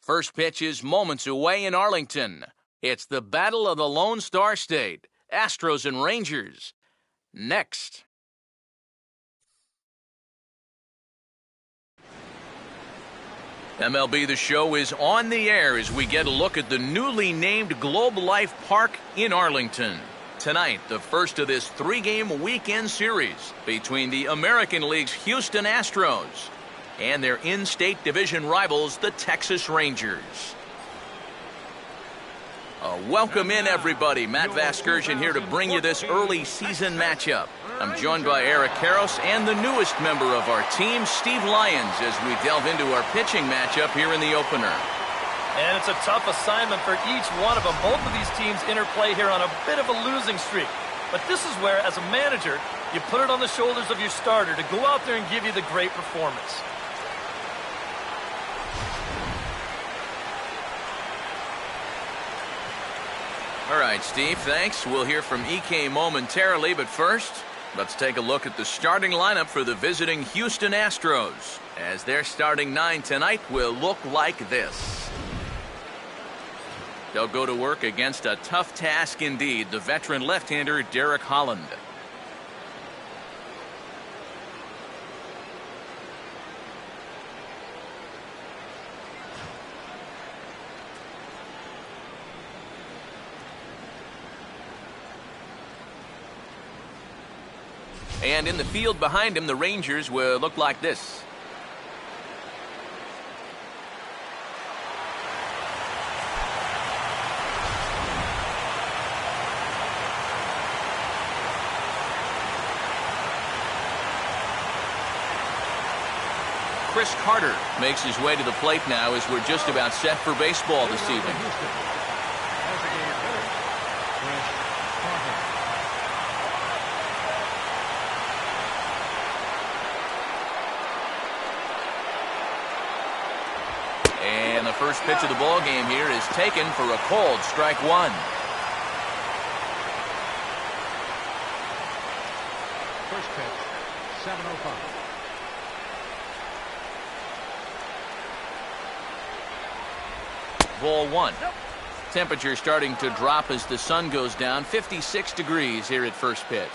First pitch is moments away in Arlington. It's the battle of the Lone Star State, Astros and Rangers. Next. MLB The Show is on the air as we get a look at the newly named Globe Life Park in Arlington. Tonight, the first of this three-game weekend series between the American League's Houston Astros and their in-state division rivals, the Texas Rangers. Welcome in, everybody. Matt Vasgersian here to bring you this early season matchup. I'm joined by Eric Karros and the newest member of our team, Steve Lyons, as we delve into our pitching matchup here in the opener. And it's a tough assignment for each one of them. Both of these teams interplay here on a bit of a losing streak. But this is where, as a manager, you put it on the shoulders of your starter to go out there and give you the great performance. All right, Steve, thanks. We'll hear from EK momentarily, but first, let's take a look at the starting lineup for the visiting Houston Astros, as their starting nine tonight will look like this. They'll go to work against a tough task indeed, the veteran left-hander Derek Holland. And in the field behind him, the Rangers will look like this. Chris Carter makes his way to the plate now as we're just about set for baseball this evening. And the first pitch of the ball game here is taken for a called strike one. First pitch, 7:05. Ball one. Temperature starting to drop as the sun goes down. 56 degrees here at first pitch.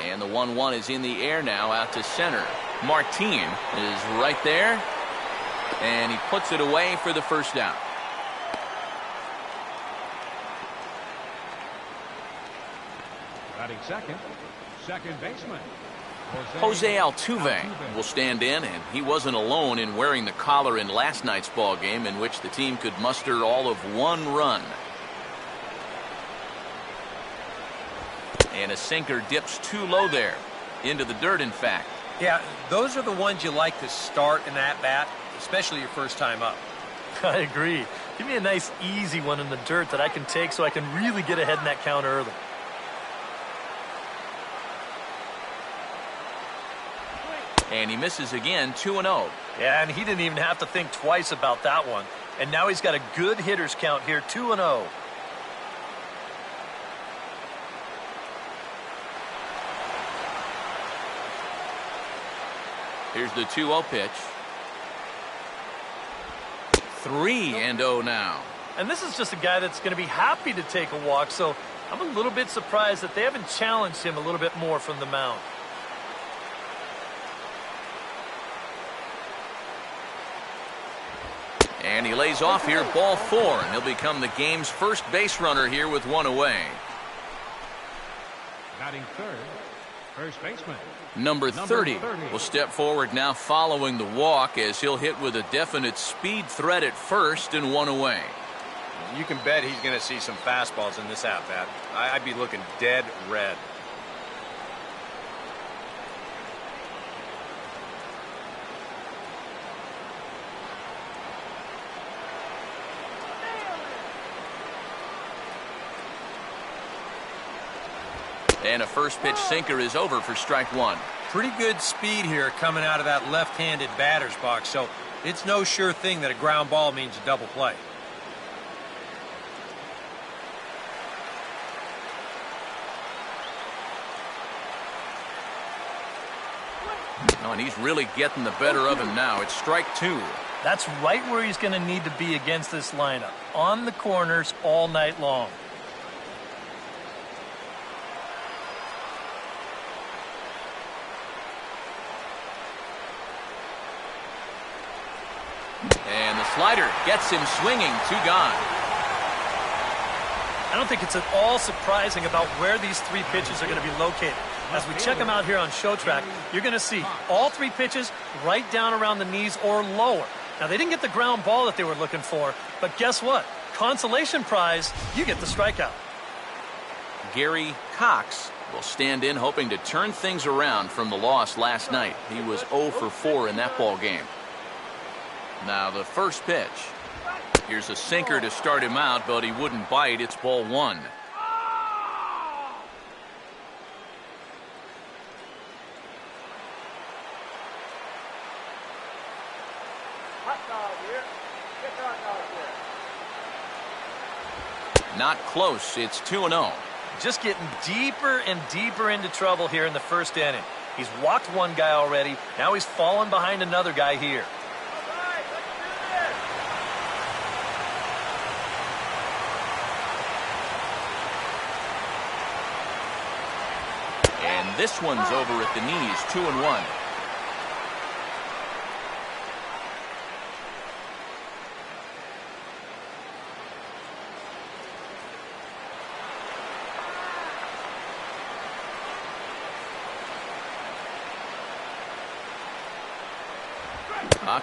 And the 1-1 is in the air now out to center. Martin is right there, and he puts it away for the first out. Batting second baseman Jose Altuve will stand in, and he wasn't alone in wearing the collar in last night's ball game, in which the team could muster all of one run. And a sinker dips too low there, into the dirt, in fact. Yeah, those are the ones you like to start in that bat, especially your first time up. I agree. Give me a nice, easy one in the dirt that I can take so I can really get ahead in that count early. And he misses again, 2-0. Yeah, and he didn't even have to think twice about that one. And now he's got a good hitter's count here, 2-0. Here's the 2-0 pitch. 3-0 now. And this is just a guy that's going to be happy to take a walk, so I'm a little bit surprised that they haven't challenged him a little bit more from the mound. And he lays off here, ball 4, and he'll become the game's first base runner here with one away. batting third, first baseman. Number 30 will step forward now following the walk, as he'll hit with a definite speed threat at first and one away. You can bet he's going to see some fastballs in this at-bat. I'd be looking dead red. And a first pitch sinker is over for strike one. Pretty good speed here coming out of that left-handed batter's box, so it's no sure thing that a ground ball means a double play. and he's really getting the better of him now. It's strike 2. That's right where he's going to need to be against this lineup. On the corners all night long. And the slider gets him swinging. 2 gone. I don't think it's at all surprising about where these 3 pitches are going to be located. As we check them out here on Show Track, you're going to see all 3 pitches right down around the knees or lower. Now, they didn't get the ground ball that they were looking for, but guess what? Consolation prize, you get the strikeout. Gary Cox will stand in hoping to turn things around from the loss last night. He was 0 for 4 in that ball game. Now the first pitch. Here's a sinker to start him out, but he wouldn't bite. It's ball 1. Not close. It's 2-0. Just getting deeper and deeper into trouble here in the first inning. He's walked one guy already. Now he's fallen behind another guy here. And this one's over at the knees. 2-1.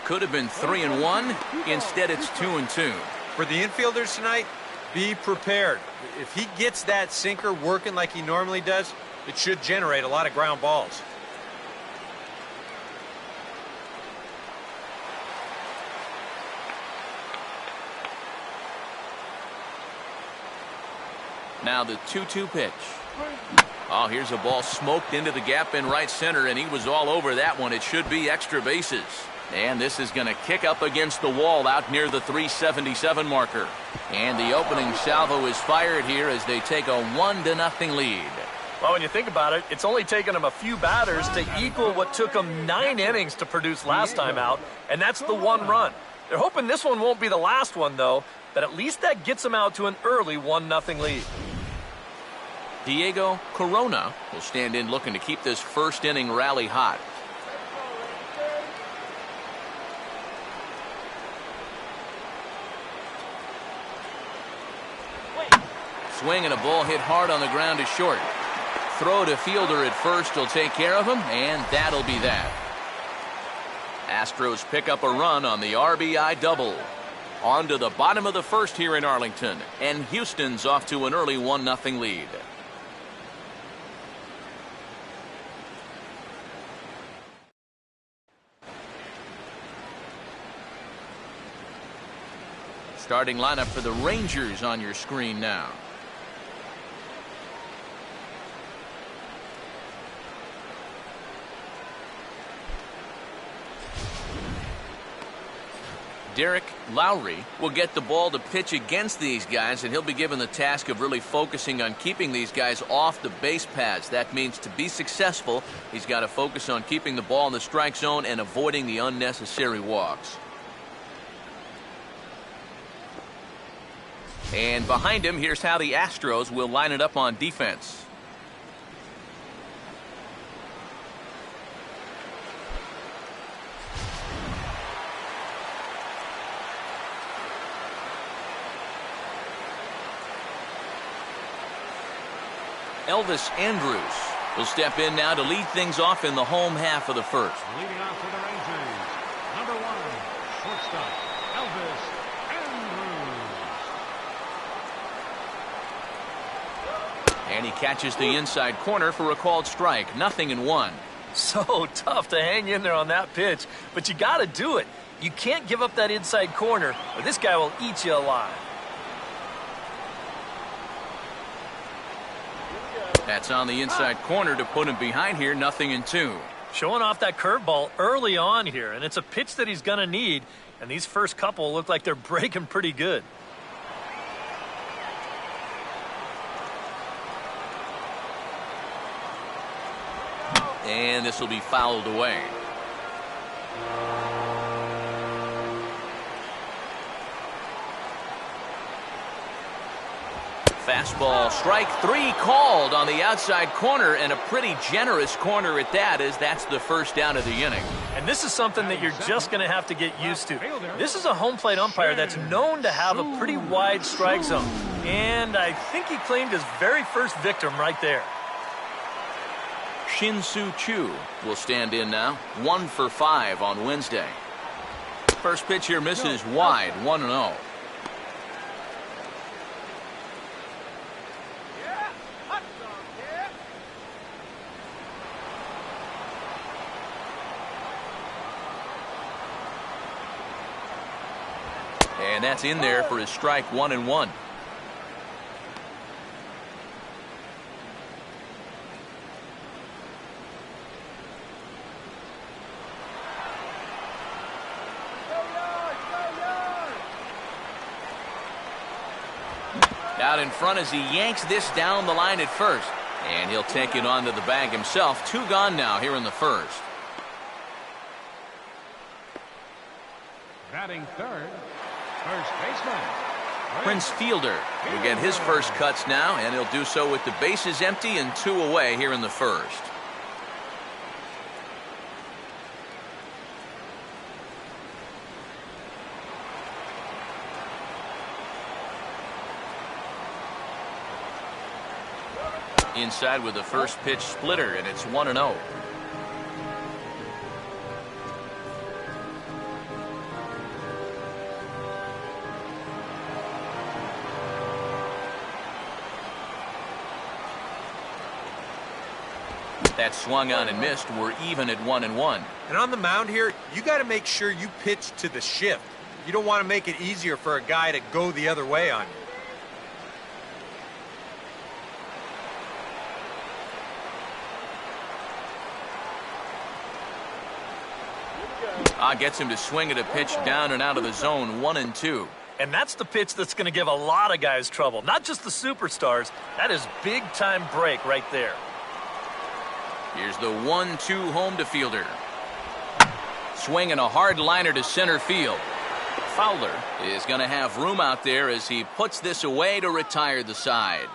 Could have been 3-1. Instead, it's 2-2. For the infielders tonight, be prepared. If he gets that sinker working like he normally does, it should generate a lot of ground balls. Now the 2-2 pitch. Oh, here's a ball smoked into the gap in right center, and he was all over that one. It should be extra bases. And this is going to kick up against the wall out near the 377 marker. And the opening salvo is fired here as they take a 1-0 lead. Well, when you think about it, it's only taken them a few batters to equal what took them 9 innings to produce last time out, and that's the 1 run. They're hoping this one won't be the last one, though, but at least that gets them out to an early 1-0 lead. Diego Corona will stand in looking to keep this first inning rally hot. Swing and a ball hit hard on the ground is short. Throw to fielder at first will take care of him, and that'll be that. Astros pick up a run on the RBI double. On to the bottom of the first here in Arlington, and Houston's off to an early 1-0 lead. Starting lineup for the Rangers on your screen now. Derek Lowry will get the ball to pitch against these guys, and he'll be given the task of really focusing on keeping these guys off the base paths. That means to be successful, he's got to focus on keeping the ball in the strike zone and avoiding the unnecessary walks. And behind him, here's how the Astros will line it up on defense. Elvis Andrews will step in now to lead things off in the home half of the first. Leading off for the Rangers, number 1, shortstop, Elvis Andrews. And he catches the inside corner for a called strike. 0-1. So tough to hang in there on that pitch, but you got to do it. You can't give up that inside corner, or this guy will eat you alive. That's on the inside corner to put him behind here. 0-2. Showing off that curveball early on here, and it's a pitch that he's going to need, and these first couple look like they're breaking pretty good. And this will be fouled away. Fastball, strike three called on the outside corner, and a pretty generous corner at that, as that's the first down of the inning. And this is something that you're just going to have to get used to. This is a home plate umpire that's known to have a pretty wide strike zone. And I think he claimed his very first victim right there. Shin-Soo Choo will stand in now. 1 for 5 on Wednesday. First pitch here misses wide, 1-0. And that's in there for his strike 1-1. Out in front as he yanks this down the line at first. And he'll take it onto the bag himself. 2 gone now here in the first. Batting third, first baseman. Prince Fielder will get his first cuts now, and he'll do so with the bases empty and 2 away here in the first. Inside with the first pitch splitter, and it's 1-0. That swung on and missed. We're even at 1-1. And on the mound here, you got to make sure you pitch to the shift. You don't want to make it easier for a guy to go the other way on you. Gets him to swing at a pitch down and out of the zone, 1-2. And that's the pitch that's going to give a lot of guys trouble, not just the superstars. That is big-time break right there. Here's the 1-2 home to Fielder. Swinging a hard liner to center field. Fowler is going to have room out there as he puts this away to retire the side.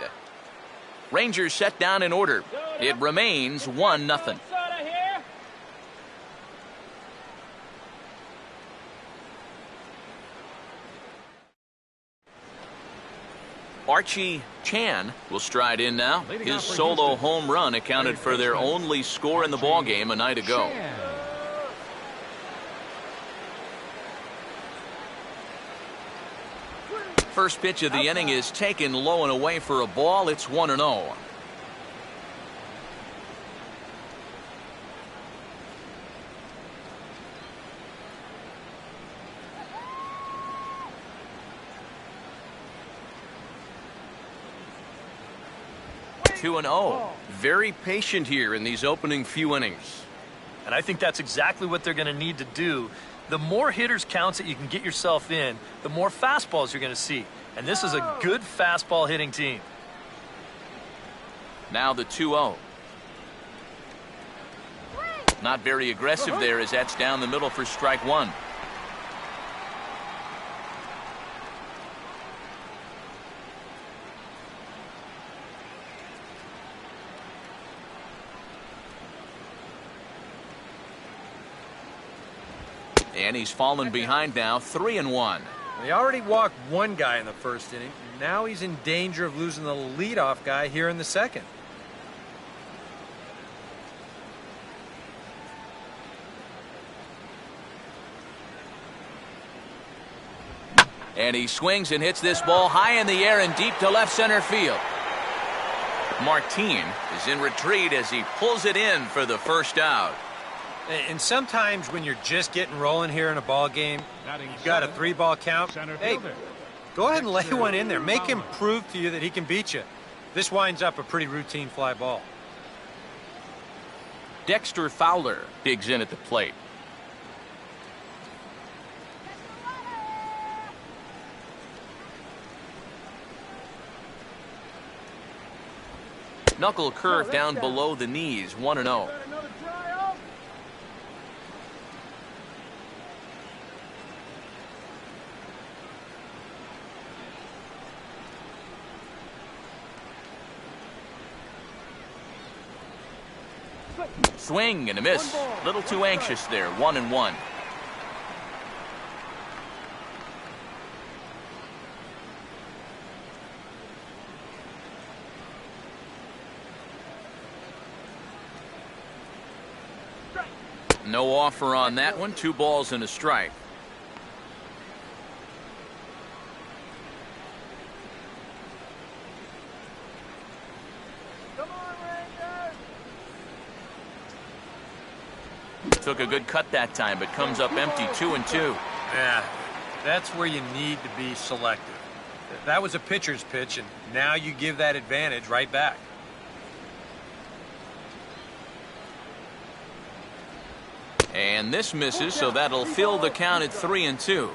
Rangers set down in order. It remains 1-0. Archie Chan will stride in now. His solo home run accounted for their only score in the ballgame a night ago. First pitch of the inning is taken low and away for a ball. It's 1-0. Two and 0. Very patient here in these opening few innings. And I think that's exactly what they're going to need to do. The more hitters counts that you can get yourself in, the more fastballs you're going to see. And this is a good fastball hitting team. Now the 2-0. Not very aggressive there as that's down the middle for strike 1. And he's fallen behind now, 3-1. He already walked one guy in the first inning. Now he's in danger of losing the leadoff guy here in the second. And he swings and hits this ball high in the air and deep to left center field. Martin is in retreat as he pulls it in for the first out. And sometimes when you're just getting rolling here in a ball game, you've got a 3-ball count. Hey, go ahead and lay one in there. Make him prove to you that he can beat you. This winds up a pretty routine fly ball. Dexter Fowler digs in at the plate. Knuckle curve down below the knees, 1-0. Swing and a miss. A little too anxious there. 1-1. No offer on that one. 2 balls and a strike. Took a good cut that time, but comes up empty. 2-2. Yeah, that's where you need to be selective. That was a pitcher's pitch, and now you give that advantage right back. And this misses, so that'll fill the count at 3-2.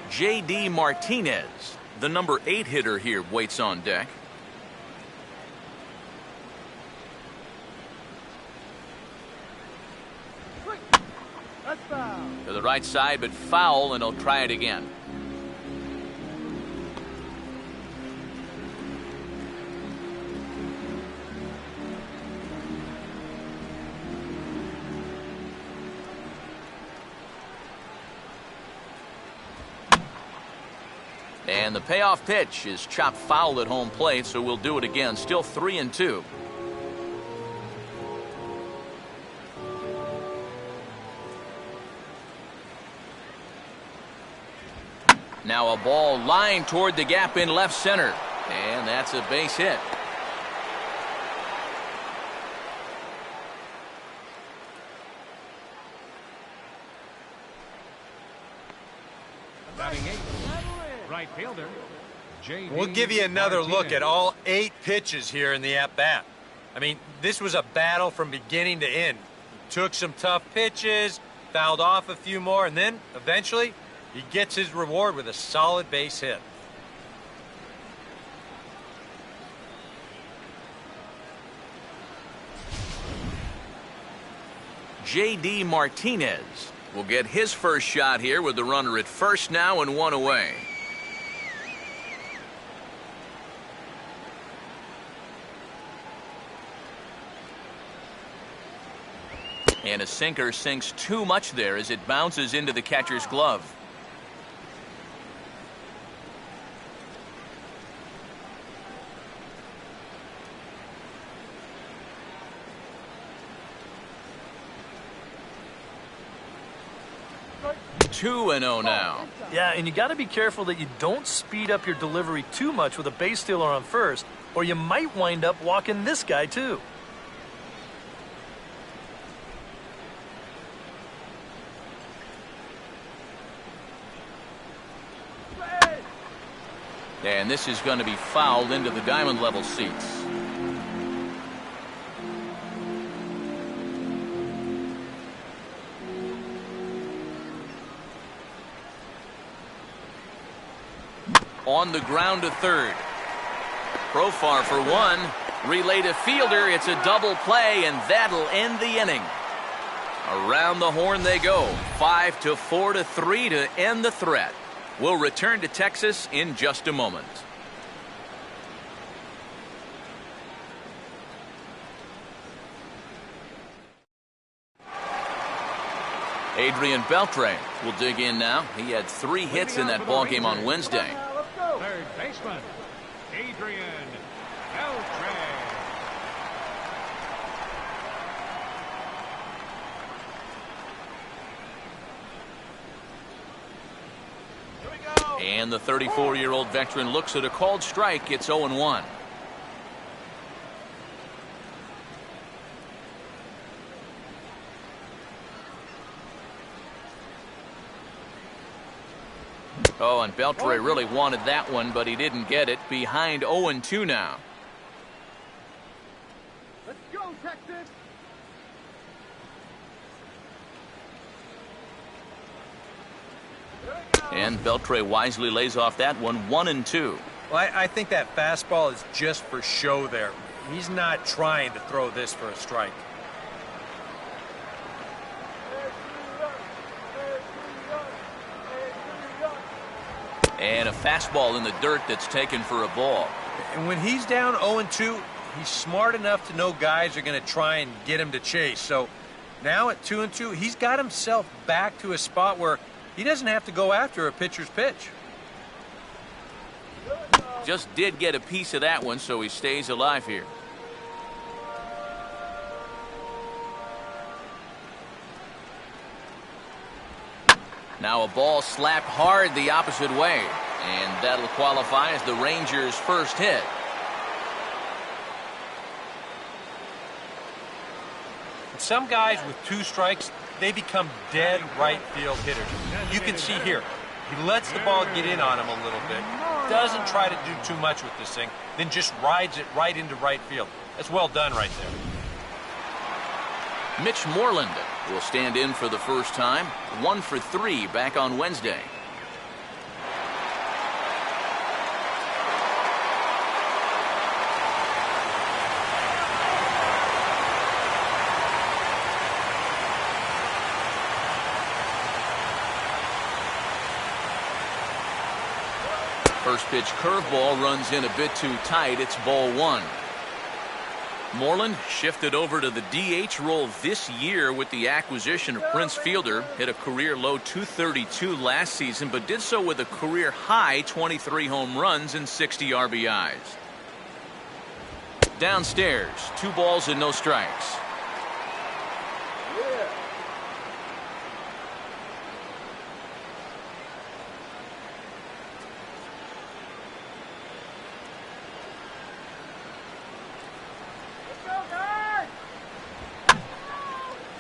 J.D. Martinez, the number 8 hitter here, waits on deck. To the right side, but foul, and he'll try it again. And the payoff pitch is chopped foul at home plate, so we'll do it again. Still 3-2. Now a ball lined toward the gap in left center. And that's a base hit. Batting 8. Right fielder, J.D. We'll give you another look at all 8 pitches here in the at-bat. I mean, this was a battle from beginning to end. Took some tough pitches, fouled off a few more, and then eventually he gets his reward with a solid base hit. J.D. Martinez will get his first shot here with the runner at first now and 1 away. And a sinker sinks too much there as it bounces into the catcher's glove. Two and 0 now. Yeah, and you got to be careful that you don't speed up your delivery too much with a base stealer on first, or you might wind up walking this guy too. And this is going to be fouled into the diamond level seats. On the ground to third. Profar for 1. Relay to fielder. It's a double play, and that'll end the inning. Around the horn they go. 5-4-3 to end the threat. We'll return to Texas in just a moment. Adrian Beltre will dig in now. He had 3 hits in that ballgame on Wednesday. Third baseman, Adrian Beltre. And the 34-year-old veteran looks at a called strike. It's 0-1. Oh, and Beltre really wanted that one, but he didn't get it. Behind 0-2 now. Let's go, Texas! And Beltre wisely lays off that one. 1-2. Well, I think that fastball is just for show there. He's not trying to throw this for a strike. And a fastball in the dirt that's taken for a ball. And when he's down 0-2, he's smart enough to know guys are going to try and get him to chase. So now at 2-2, he's got himself back to a spot where he doesn't have to go after a pitcher's pitch. Just did get a piece of that one, so he stays alive here. Now a ball slapped hard the opposite way, and that'll qualify as the Rangers' first hit. Some guys with 2 strikes, they become dead right field hitters. You can see here, he lets the ball get in on him a little bit, doesn't try to do too much with this thing, then just rides it right into right field. That's well done right there. Mitch Moreland will stand in for the first time. 1 for 3 back on Wednesday. First pitch curveball runs in a bit too tight. It's ball 1. Moreland shifted over to the DH role this year with the acquisition of Prince Fielder. Hit a career low .232 last season, but did so with a career high 23 home runs and 60 RBIs. Downstairs, 2 balls and no strikes.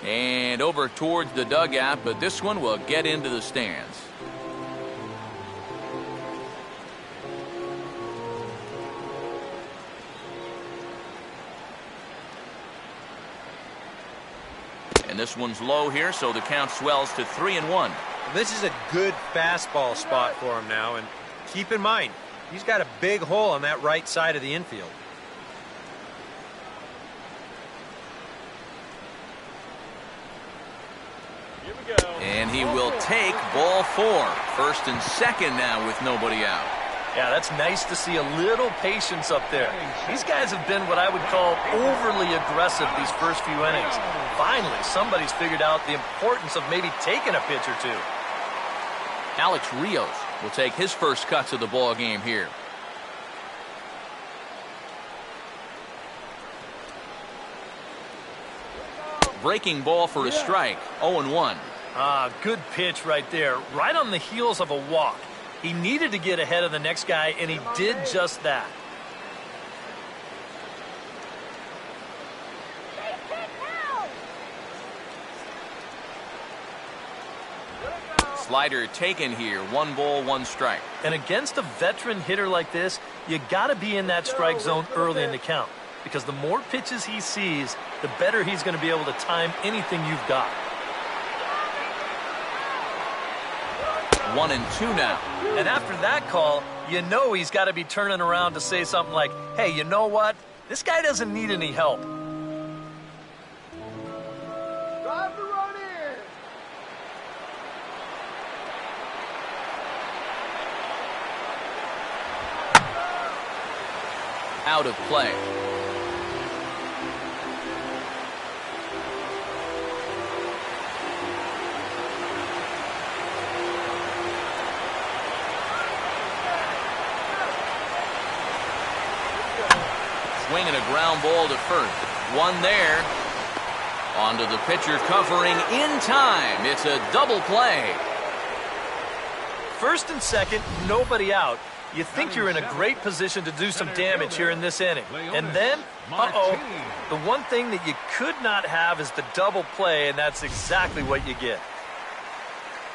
And over towards the dugout, but this one will get into the stands. And this one's low here, so the count swells to 3-1. This is a good fastball spot for him now, and keep in mind, he's got a big hole on that right side of the infield. And he will take ball 4. First and second now with nobody out. Yeah, that's nice to see a little patience up there. These guys have been what I would call overly aggressive these first few innings. Finally, somebody's figured out the importance of maybe taking a pitch or 2. Alex Rios will take his first cuts of the ball game here. Breaking ball for a strike. 0-1. Good pitch right there. Right on the heels of a walk. He needed to get ahead of the next guy, and he did just that. Slider taken here. 1 ball, 1 strike. And against a veteran hitter like this, you got to be in that strike zone early in the count, because the more pitches he sees, the better he's going to be able to time anything you've got. 1-2 now. And after that call, you know he's got to be turning around to say something like, hey, you know what? This guy doesn't need any help. Drive the run in. Out of play. Swinging a ground ball to first. 1 there. Onto the pitcher covering in time. It's a double play. First and second, nobody out. You think you're in a great position to do some damage here in this inning. And then, the one thing that you could not have is the double play, and that's exactly what you get.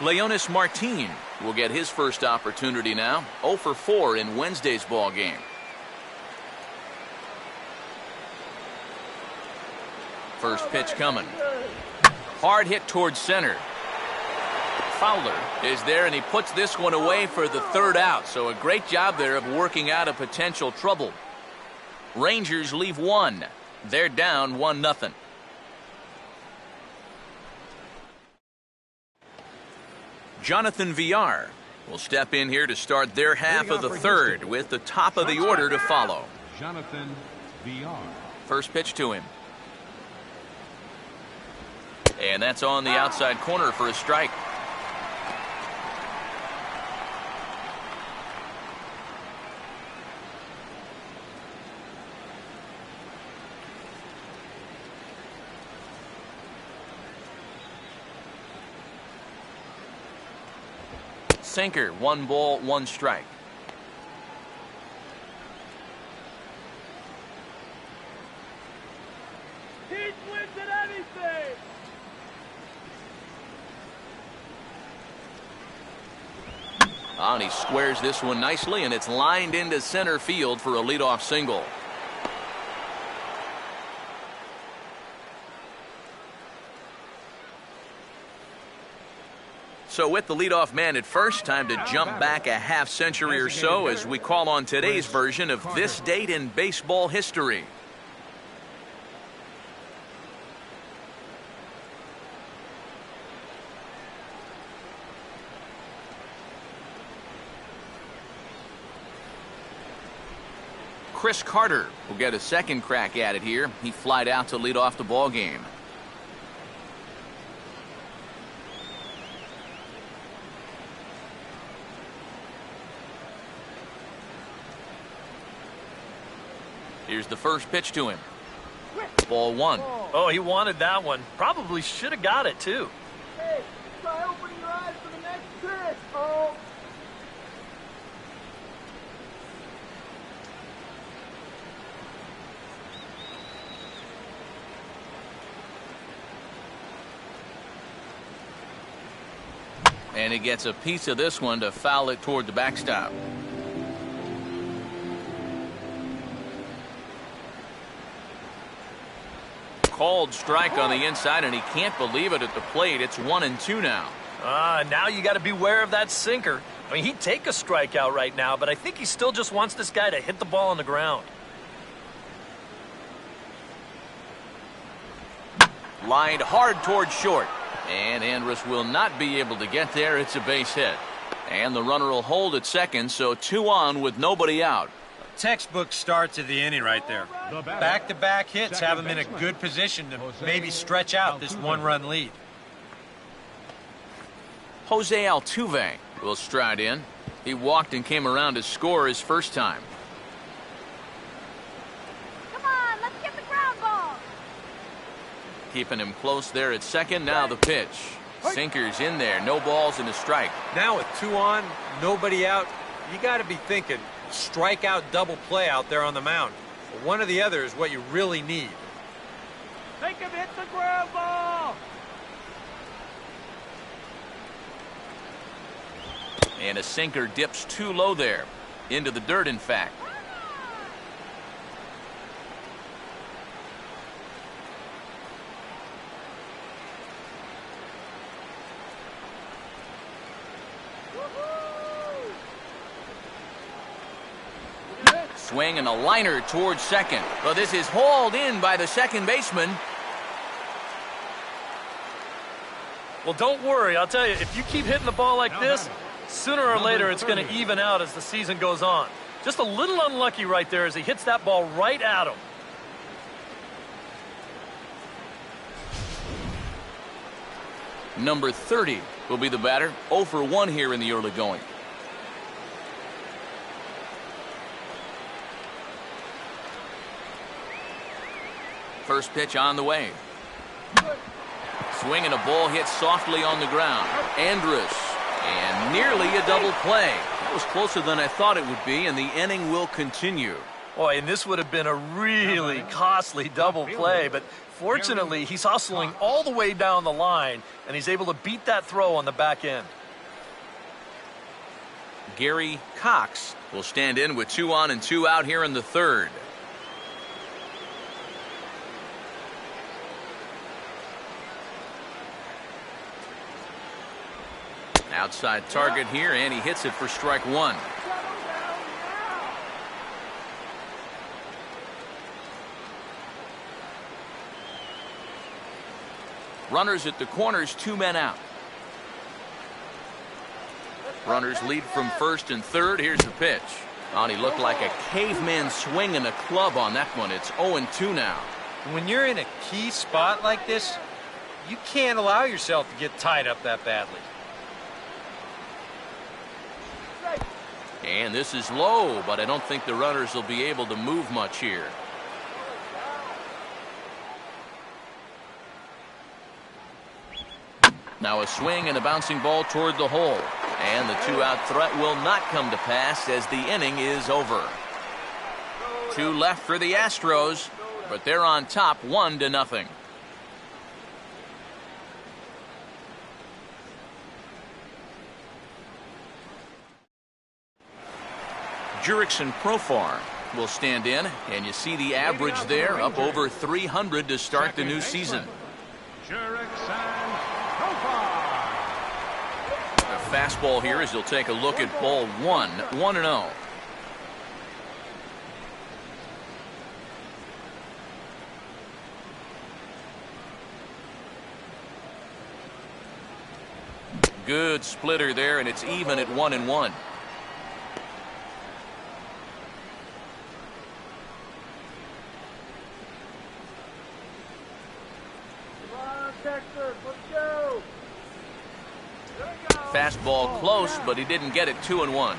Leonis Martin will get his first opportunity now. 0 for 4 in Wednesday's ball game. First pitch coming. Hard hit towards center. Fowler is there, and he puts this one away for the 3rd out. So a great job there of working out a potential trouble. Rangers leave 1. They're down 1-0. Jonathan Villar will step in here to start their half of the 3rd with the top of the order to follow. Jonathan VR. First pitch to him. And that's on the outside corner for a strike. Sinker, 1 ball, 1 strike. He's wins at anything. And he squares this one nicely, and it's lined into center field for a leadoff single. So with the leadoff man at first, time to jump back a half century or so as we call on today's version of this date in baseball history. Chris Carter will get a second crack at it here. He flied out to lead off the ball game. Here's the first pitch to him. Ball 1. Oh, he wanted that one. Probably should have got it, too. Hey, try opening your eyes for the next pitch. Oh. And he gets a piece of this one to foul it toward the backstop. Called strike on the inside, and he can't believe it at the plate. It's 1-2 now. Now you got to beware of that sinker. I mean, he'd take a strikeout right now, but I think he still just wants this guy to hit the ball on the ground. Lined hard toward short. And Andrus will not be able to get there. It's a base hit. And the runner will hold at second, so 2 on with nobody out. Textbook start to the inning right there. Back-to-back hits have him in a good position to maybe stretch out this 1-run lead. Jose Altuve will stride in. He walked and came around to score his first time. Come on, let's get the ground ball. Keeping him close there at second. Now the pitch. Sinker's in there. No balls and a strike. Now with 2 on, nobody out, you got to be thinking strikeout double play out there on the mound. One or the other is what you really need. Make him hit the ground ball. And a sinker dips too low there. Into the dirt, in fact. Swing and a liner towards second. Well, this is hauled in by the second baseman. Well, don't worry. I'll tell you, if you keep hitting the ball like this, sooner or later it's going to even out as the season goes on. Just a little unlucky right there as he hits that ball right at him. Number 30 will be the batter. 0 for 1 here in the early going. First pitch on the way. Swing and a ball hit softly on the ground. Andrus, and nearly a double play. That was closer than I thought it would be, and the inning will continue. Boy, and this would have been a really costly double play, but fortunately he's hustling all the way down the line, and he's able to beat that throw on the back end. Gary Cox will stand in with 2 on and 2 out here in the third. Outside target here, and he hits it for strike 1. Runners at the corners, 2 men out. Runners lead from first and third. Here's the pitch. Oh, and he looked like a caveman swinging a club on that one. It's 0-2 now. When you're in a key spot like this, you can't allow yourself to get tied up that badly. And this is low, but I don't think the runners will be able to move much here. Now a swing and a bouncing ball toward the hole. And the two-out threat will not come to pass as the inning is over. 2 left for the Astros, but they're on top 1-0. Jurickson Profar will stand in, and you see the average there up over 300 to start the new season. A fastball here as he'll take a look at ball 1, 1-0. Good splitter there, and it's even at 1-1. Fastball close, but he didn't get it. 2-1.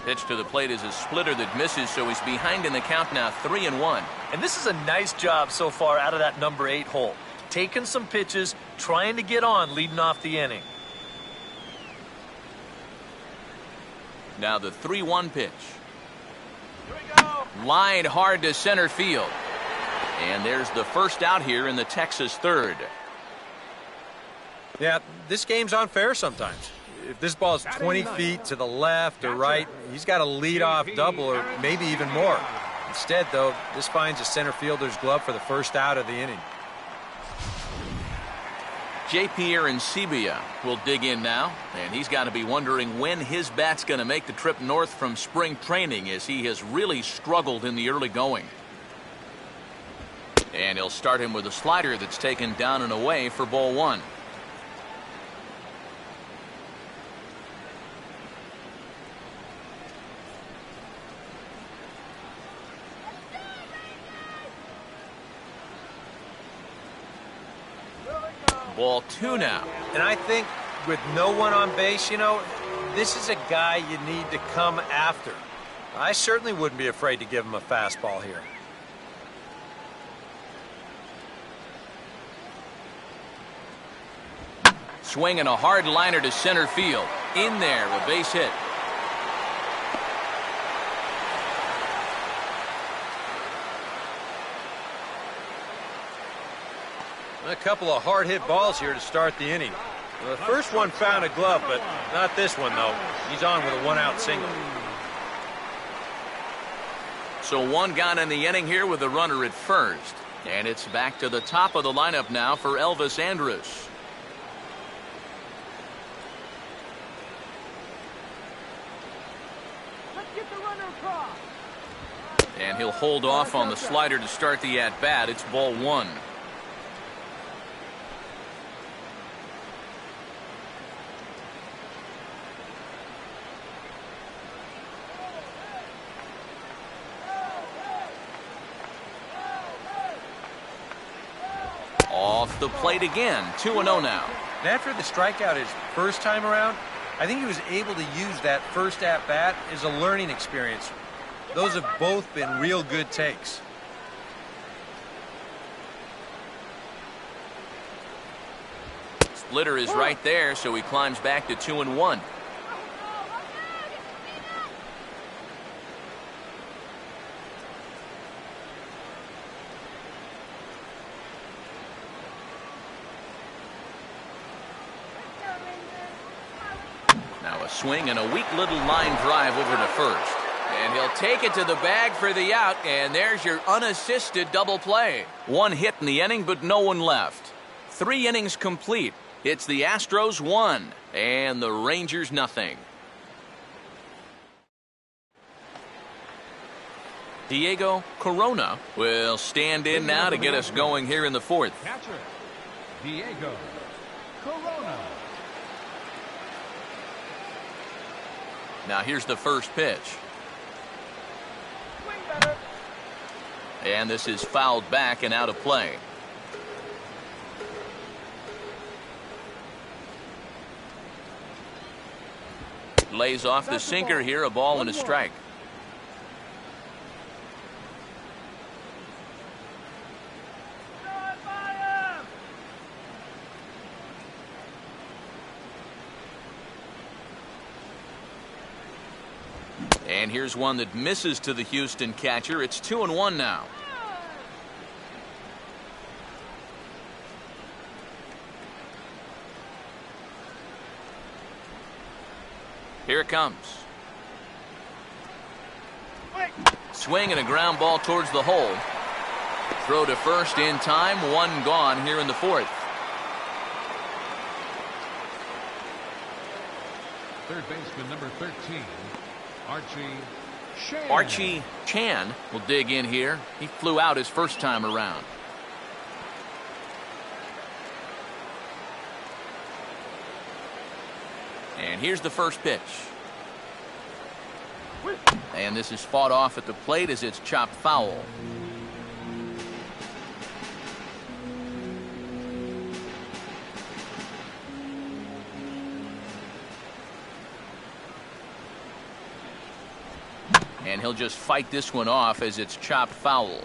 Pitch to the plate is a splitter that misses, so he's behind in the count now, 3-1. And this is a nice job so far out of that number 8 hole. Taking some pitches, trying to get on, leading off the inning. Now the 3-1 pitch. Lined hard to center field. And there's the first out here in the Texas third. Yeah, this game's unfair sometimes. If this ball's 20 feet to the left or right, he's got a lead-off double or maybe even more. Instead, though, this finds a center fielder's glove for the first out of the inning. J.P. Arancibia will dig in now, and he's got to be wondering when his bat's going to make the trip north from spring training, as he has really struggled in the early going. And he'll start him with a slider that's taken down and away for ball 1. Ball 2 now. And I think with no one on base, you know, this is a guy you need to come after. I certainly wouldn't be afraid to give him a fastball here. Swinging a hard liner to center field. In there, a base hit. A couple of hard-hit balls here to start the inning. The first one found a glove, but not this one, though. He's on with a one-out single. So one gone in the inning here with a runner at first. And it's back to the top of the lineup now for Elvis Andrus. Let's get the runner across. And he'll hold off on the slider to start the at-bat. It's ball 1. Off the plate again, 2-0 now. And after the strikeout his first time around, I think he was able to use that first at-bat as a learning experience. Those have both been real good takes. Splitter is right there, so he climbs back to 2-1. Now a swing and a weak little line drive over to first. And he'll take it to the bag for the out, and there's your unassisted double play. One hit in the inning, but no one left. 3 innings complete. It's the Astros 1 and the Rangers nothing. Diego Corona will stand in now to get us going here in the fourth. Catcher, Diego Corona. Now here's the first pitch. Swing better. And this is fouled back and out of play. Lays off the sinker here, a ball and a strike. And here's one that misses to the Houston catcher. It's 2-1 now. Here it comes. Swing and a ground ball towards the hole. Throw to first in time. One gone here in the fourth. Third baseman number 13, Archie Archie Chan will dig in here. He flew out his first time around. And here's the first pitch. And this is fought off at the plate as it's chopped foul. And he'll just fight this one off as it's chopped foul.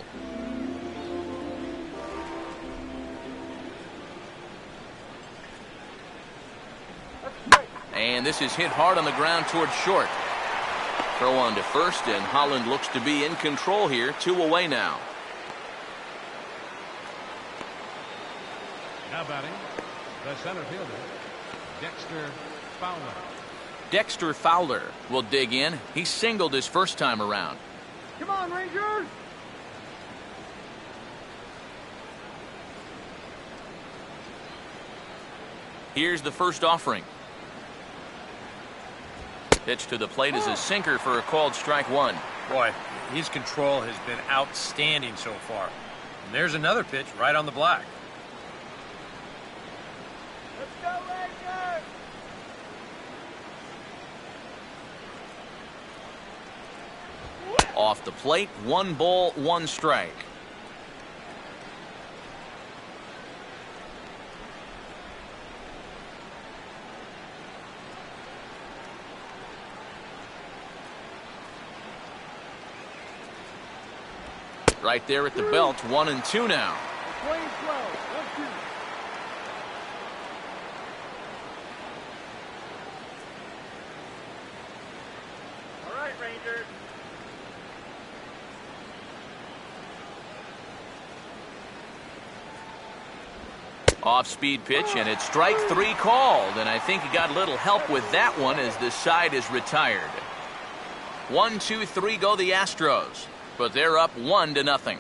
And this is hit hard on the ground towards short. Throw on to first, and Holland looks to be in control here. 2 away now. Now batting, the center fielder, Dexter Fowler. Dexter Fowler will dig in. He singled his first time around. Come on, Rangers. Here's the first offering. Pitch to the plate is a sinker for a called strike one. Boy, his control has been outstanding so far. And there's another pitch right on the black. Let's go, Rangers. Off the plate, 1 ball, 1 strike. Right there at the belt, 1-2 now. Playing slow. 1-2. All right, Rangers. Off-speed pitch, and it's strike 3 called, and I think he got a little help with that one as the side is retired. 1, 2, 3 go the Astros, but they're up 1-0.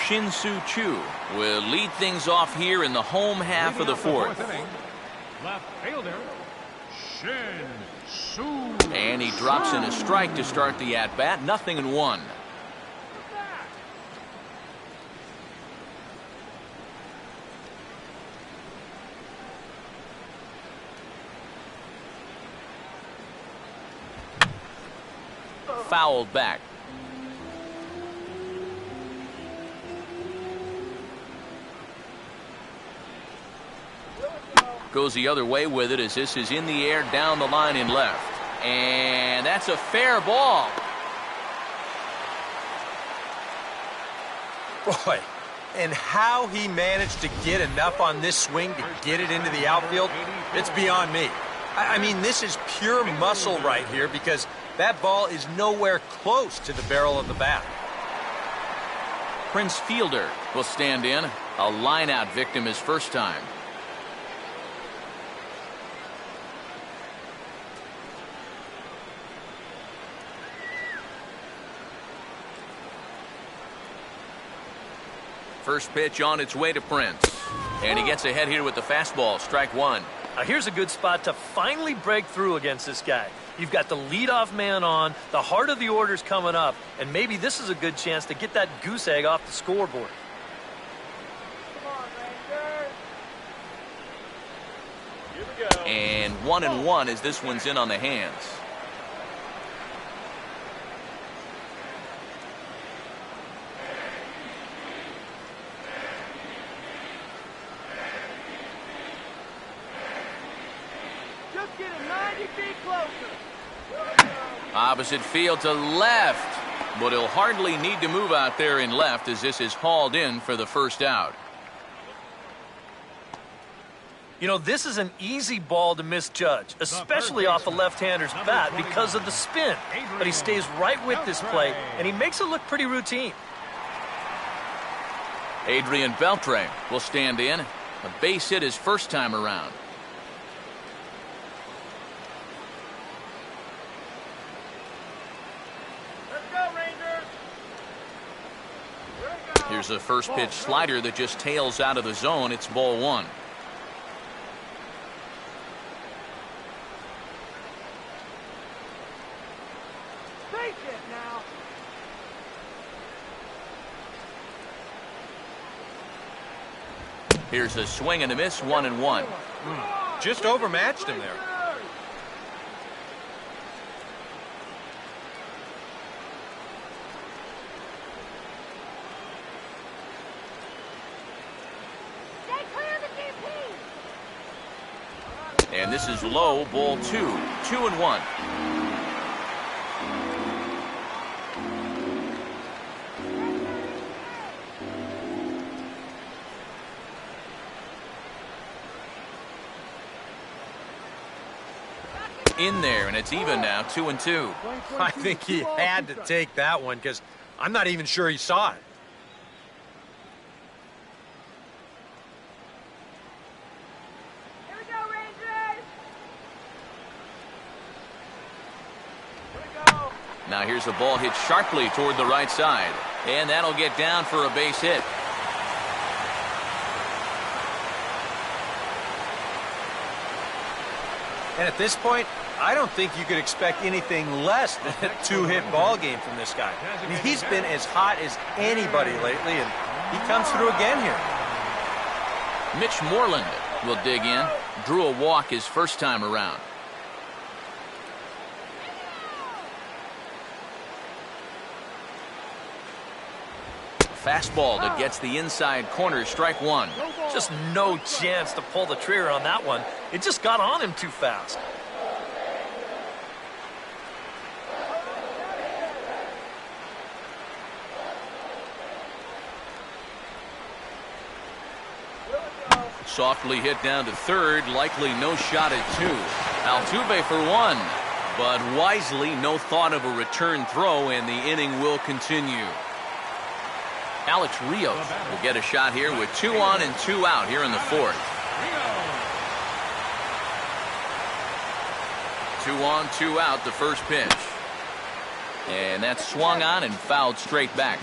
Shin-Soo Choo will lead things off here in the home half of the fourth. Inning, left fielder, Shin-Soo. And he drops in a strike to start the at-bat. 0-1. Fouled back. Goes the other way with it as this is in the air down the line in left. And that's a fair ball. Boy, and how he managed to get enough on this swing to get it into the outfield, it's beyond me. I mean, this is pure muscle right here because that ball is nowhere close to the barrel of the bat. Prince Fielder will stand in. A line-out victim his first time. First pitch on its way to Prince. And he gets ahead here with the fastball. Strike 1. Now here's a good spot to finally break through against this guy. You've got the leadoff man on, the heart of the order's coming up, and maybe this is a good chance to get that goose egg off the scoreboard. Come on, Rangers. Here we go. And 1-1 as this one's in on the hands. Just get it 90 feet closer. Opposite field to left. But he'll hardly need to move out there in left as this is hauled in for the first out. You know, this is an easy ball to misjudge, especially off a left-hander's bat because of the spin. But he stays right with this play, and he makes it look pretty routine. Adrian Beltre will stand in. A base hit his first time around. Let's go, Rangers. Here's a first pitch slider that just tails out of the zone. It's ball one. Face it now. Here's a swing and a miss, 1-1. Just overmatched him there. Stay clear of the DP. And this is low, ball two. 2-1. In there, and it's even now, 2-2. I think he had to take that one because I'm not even sure he saw it. Here we go, Rangers. Here we go. Now here's a ball hit sharply toward the right side. And that'll get down for a base hit. And at this point, I don't think you could expect anything less than a two-hit ball game from this guy. I mean, he's been as hot as anybody lately, and he comes through again here. Mitch Moreland will dig in. Drew a walk his first time around. Fastball that gets the inside corner, strike one. Just no chance to pull the trigger on that one. It just got on him too fast. Softly hit down to third, likely no shot at two. Altuve for one, but wisely no thought of a return throw, and the inning will continue. Alex Rios will get a shot here with 2 on and 2 out here in the fourth. 2 on, 2 out, the first pitch. And that's swung on and fouled straight back.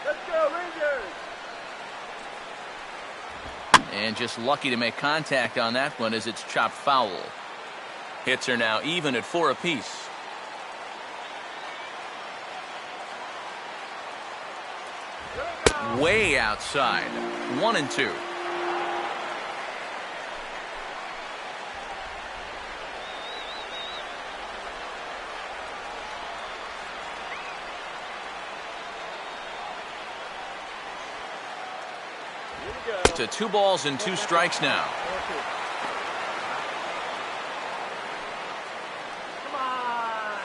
Let's go, Rangers. And just lucky to make contact on that one as it's chopped foul. Hits are now even at 4 apiece. Way outside. 1-2. To 2 balls and 2 strikes now. Come on.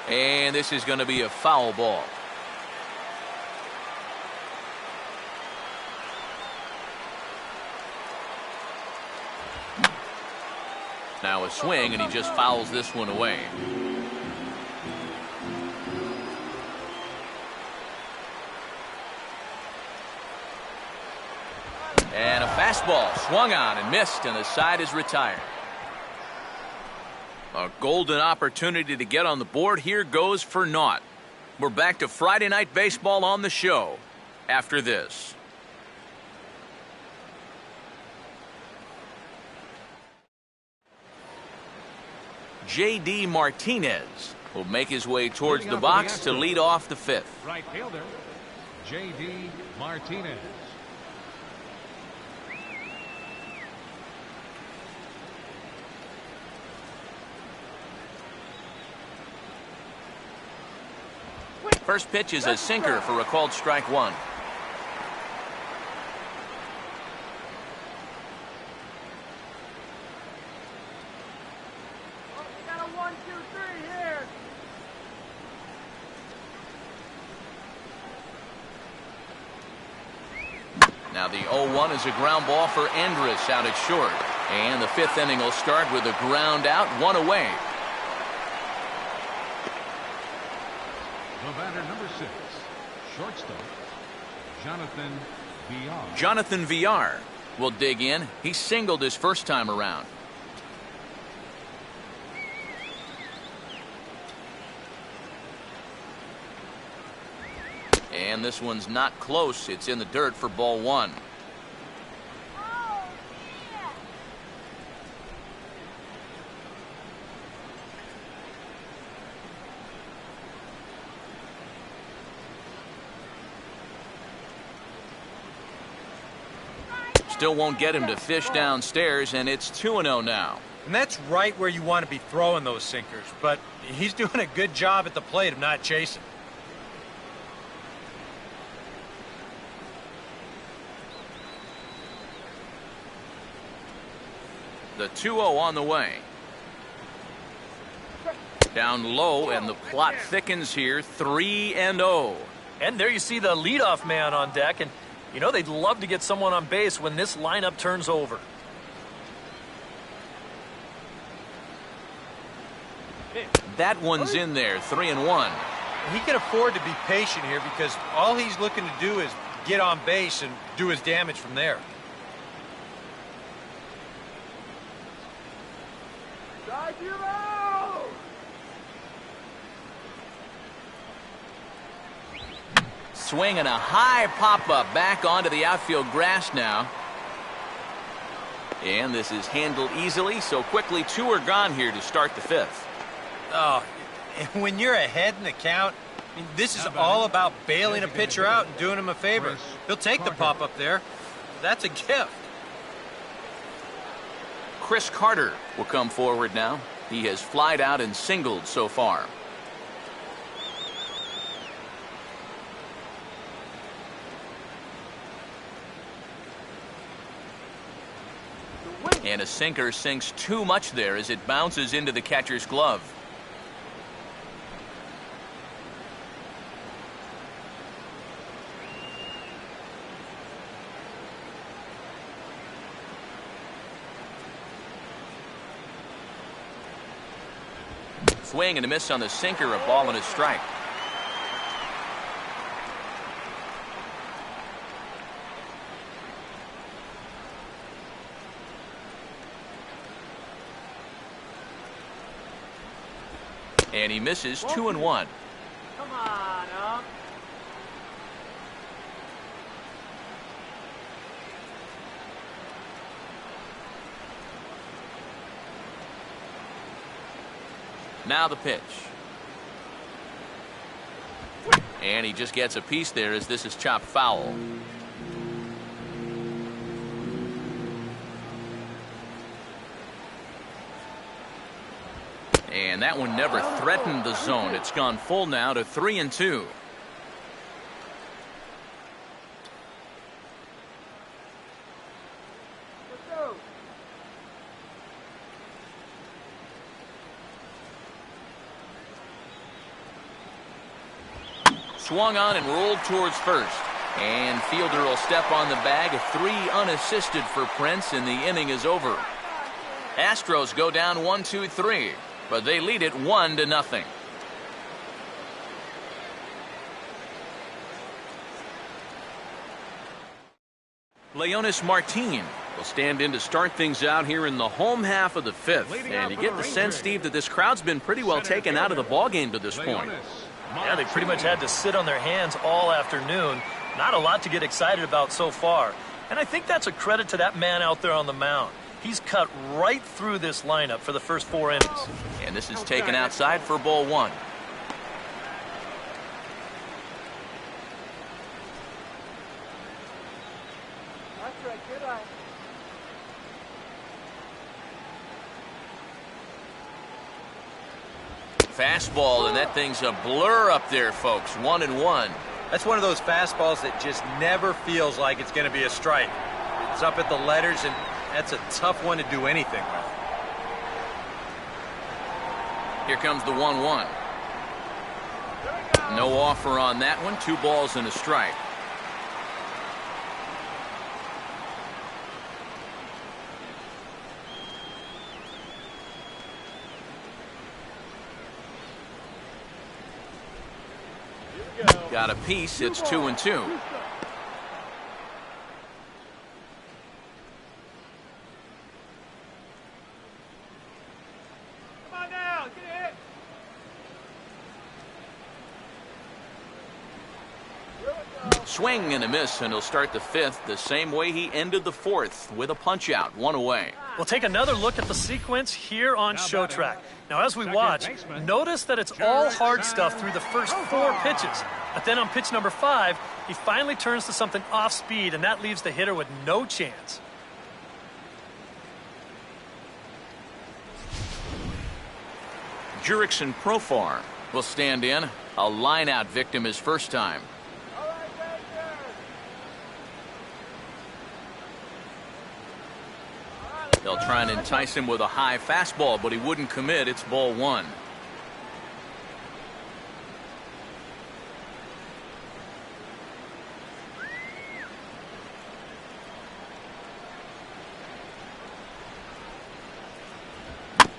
And this is going to be a foul ball. Now a swing, and he just fouls this one away. And a fastball swung on and missed, and the side is retired. A golden opportunity to get on the board here goes for naught. We're back to Friday Night Baseball on the show after this. J.D. Martinez will make his way towards the box to lead off the fifth. Right fielder, J.D. Martinez. First pitch is a sinker for a called strike one. Got a 1, 2, 3 here. Now the 0-1 is a ground ball for Andrus out at short. And the fifth inning will start with a ground out, one away. The batter, number 6, shortstop, Jonathan Villar. Jonathan Villar will dig in. He singled his first time around. And this one's not close. It's in the dirt for ball one. Oh, yeah. Still won't get him to fish downstairs, and it's 2-0 now. And that's right where you want to be throwing those sinkers, but he's doing a good job at the plate of not chasing. The 2-0 on the way. Down low, and the plot thickens here, 3-0. And there you see the leadoff man on deck, and you know they'd love to get someone on base when this lineup turns over. That one's in there, 3-1. He can afford to be patient here because all he's looking to do is get on base and do his damage from there. Strike you out! Swinging a high pop-up back onto the outfield grass now. And this is handled easily, so quickly 2 are gone here to start the fifth. Oh, and when you're ahead in the count, I mean, this is all about bailing a pitcher out and doing him a favor. He'll take the pop-up there. That's a gift. Chris Carter will come forward now. He has flied out and singled so far. And a sinker sinks too much there as it bounces into the catcher's glove. Swing and a miss on the sinker, a ball and a strike. And he misses, 2-1. Come on, up. Now the pitch. And he just gets a piece there as this is chopped foul. And that one never threatened the zone. It's gone full now to 3-2. Let's go. Swung on and rolled towards first. And fielder will step on the bag. 3 unassisted for Prince, and the inning is over. Astros go down 1-2-3. But they lead it 1-0. Leonis Martin will stand in to start things out here in the home half of the fifth. And you get the sense, Steve, that this crowd's been pretty well taken out of the ballgame to this point. Yeah, they pretty much had to sit on their hands all afternoon. Not a lot to get excited about so far. And I think that's a credit to that man out there on the mound. He's cut right through this lineup for the first 4 innings. And this is taken outside for ball 1. That's right, good eye. Fastball, and that thing's a blur up there, folks. 1-1. That's one of those fastballs that just never feels like it's going to be a strike. It's up at the letters, and that's a tough one to do anything with. Here comes the 1-1. No offer on that one. 2 balls and a strike. Got a piece. It's 2-2. Come on now, get it. Swing and a miss, and he'll start the 5th the same way he ended the 4th with a punch out. 1 away. We'll take another look at the sequence here on Show Track. Now, as we watch, notice that it's all hard stuff through the first 4 pitches. But then on pitch number 5, he finally turns to something off speed, and that leaves the hitter with no chance. Jurickson Profar will stand in. A line-out victim his first time. All right, Rangers. They'll try and entice him with a high fastball, but he wouldn't commit. It's ball 1.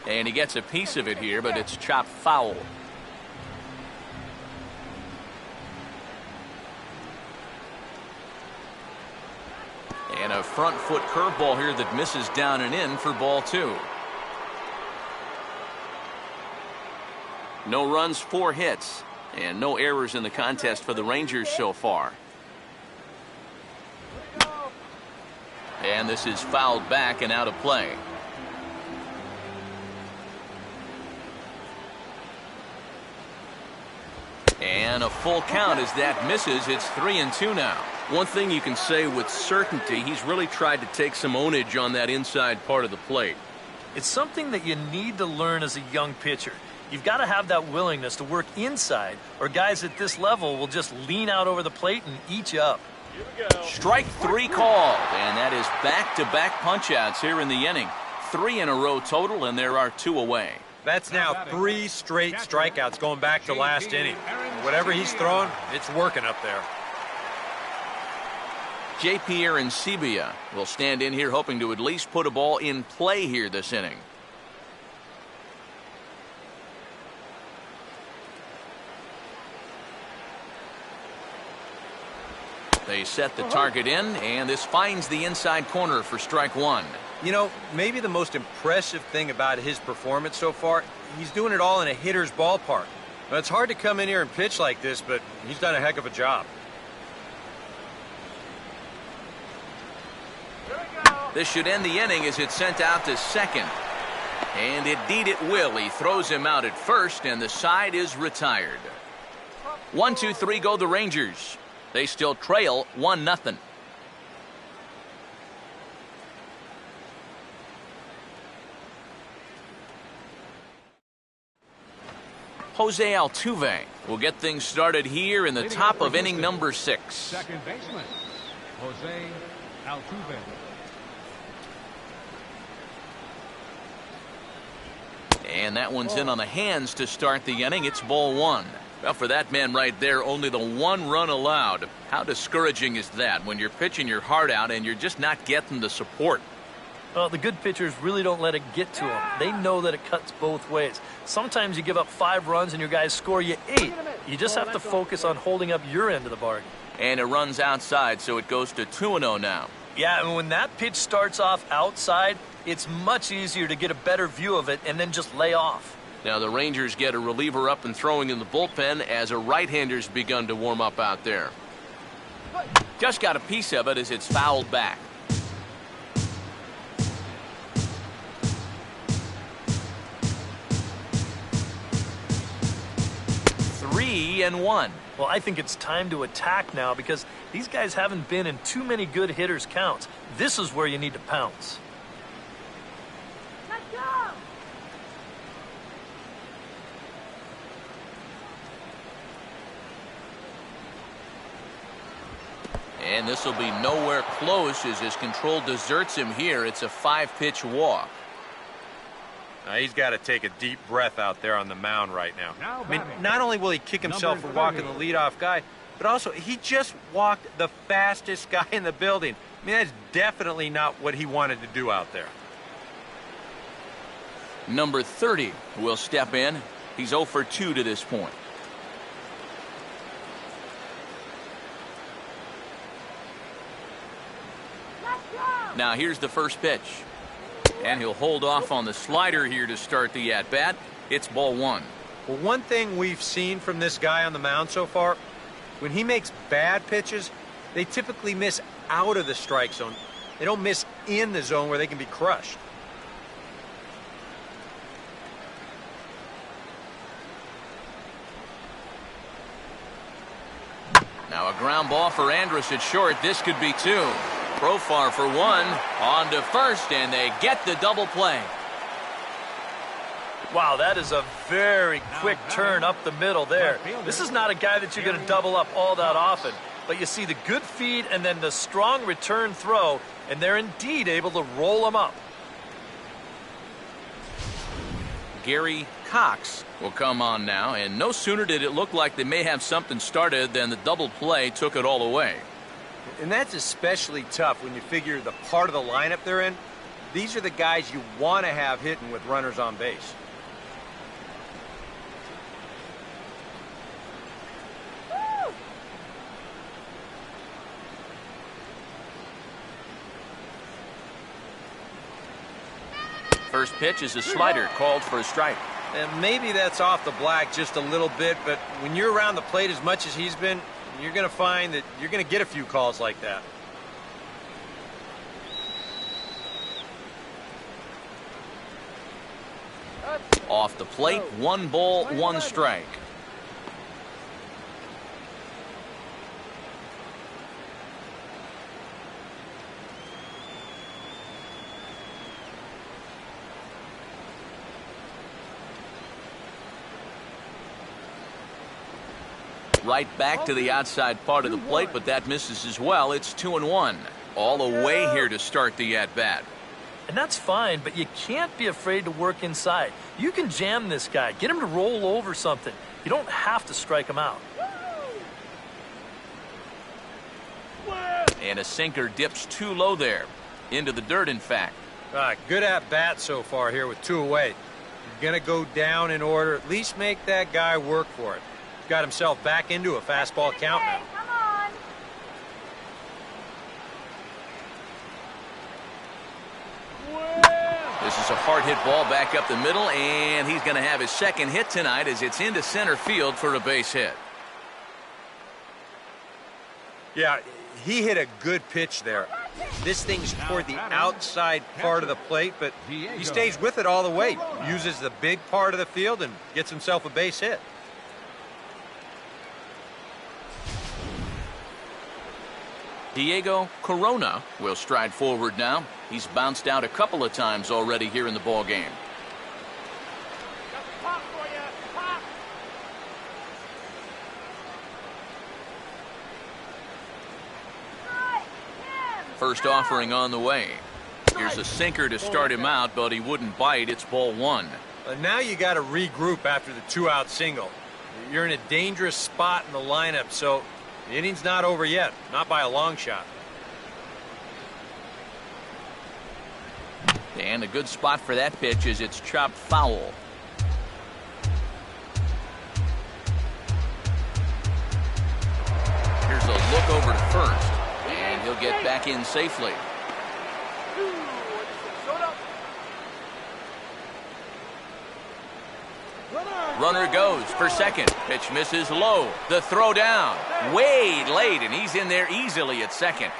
And he gets a piece of it here, but it's chopped foul. And a front foot curveball here that misses down and in for ball 2. No runs, 4 hits, and no errors in the contest for the Rangers so far. And this is fouled back and out of play. And a full count as that misses. It's 3-2 now. One thing you can say with certainty, he's really tried to take some ownage on that inside part of the plate. It's something that you need to learn as a young pitcher. You've got to have that willingness to work inside, or guys at this level will just lean out over the plate and eat you up. Strike 3 called, and that is back-to-back punch-outs here in the inning. 3 in a row total, and there are 2 away. That's now 3 straight strikeouts going back to last inning. Whatever he's throwing, it's working up there. J.P. Arancibia will stand in here hoping to at least put a ball in play here this inning. They set the target in, and this finds the inside corner for strike 1. You know, maybe the most impressive thing about his performance so far, he's doing it all in a hitter's ballpark. Now, it's hard to come in here and pitch like this, but he's done a heck of a job. This should end the inning as it's sent out to second. And indeed it will. He throws him out at first, and the side is retired. 1-2-3 go the Rangers. They still trail 1-0. Jose Altuve will get things started here in the top of inning number 6. Second baseman, Jose Altuve. And that one's in on the hands to start the inning. It's ball 1. Well, for that man right there, only the 1 run allowed. How discouraging is that when you're pitching your heart out and you're just not getting the support? Well, the good pitchers really don't let it get to them. They know that it cuts both ways. Sometimes you give up 5 runs and your guys score you 8. You just have to focus on holding up your end of the bargain. And it runs outside, so it goes to 2-0 now. Yeah, and when that pitch starts off outside, it's much easier to get a better view of it and then just lay off. Now the Rangers get a reliever up and throwing in the bullpen as a right-hander's begun to warm up out there. Just got a piece of it as it's fouled back. 3-1. Well, I think it's time to attack now because these guys haven't been in too many good hitters' counts. This is where you need to pounce. Let's go! And this will be nowhere close as his control deserts him here. It's a 5-pitch walk. Now he's got to take a deep breath out there on the mound right now. I mean, not only will he kick himself for walking the leadoff guy, but also he just walked the fastest guy in the building. I mean, that's definitely not what he wanted to do out there. Number 30 will step in. He's 0 for 2 to this point. Let's go! Now here's the first pitch. And he'll hold off on the slider here to start the at-bat. It's ball 1. Well, one thing we've seen from this guy on the mound so far, when he makes bad pitches, they typically miss out of the strike zone. They don't miss in the zone where they can be crushed. Now a ground ball for Andrus at short. This could be 2. Profar for 1. On to first, and they get the double play. Wow, that is a very quick turn up the middle there. This is not a guy that you're going to double up all that often. But you see the good feed and then the strong return throw, and they're indeed able to roll him up. Gary Cox will come on now, and no sooner did it look like they may have something started than the double play took it all away. And that's especially tough when you figure the part of the lineup they're in. These are the guys you want to have hitting with runners on base. First pitch is a slider called for a strike. And maybe that's off the black just a little bit, but when you're around the plate as much as he's been, you're going to find that you're going to get a few calls like that. Off the plate, 1 ball, 1 strike. Right back to the outside part of the plate, but that misses as well. It's 2-1. All the way here to start the at-bat. And that's fine, but you can't be afraid to work inside. You can jam this guy. Get him to roll over something. You don't have to strike him out. And a sinker dips too low there. Into the dirt, in fact. Good at-bat so far here with 2 away. You're going to go down in order. At least make that guy work for it. Got himself back into a fastball count now. Come on! This is a hard hit ball back up the middle, and he's going to have his second hit tonight as it's into center field for a base hit. Yeah, he hit a good pitch there. This thing's toward the outside part of the plate, but he stays with it all the way. Uses the big part of the field and gets himself a base hit. Diego Corona will stride forward now. He's bounced out a couple of times already here in the ball game. First offering on the way. Here's a sinker to start him out, but he wouldn't bite. It's ball 1. Now you got to regroup after the 2-out single. You're in a dangerous spot in the lineup, so the inning's not over yet, not by a long shot. And a good spot for that pitch is it's chopped foul. Here's a look over to first, and he'll get back in safely. Runner goes for second. Pitch misses low. The throw down. Way late, and he's in there easily at second.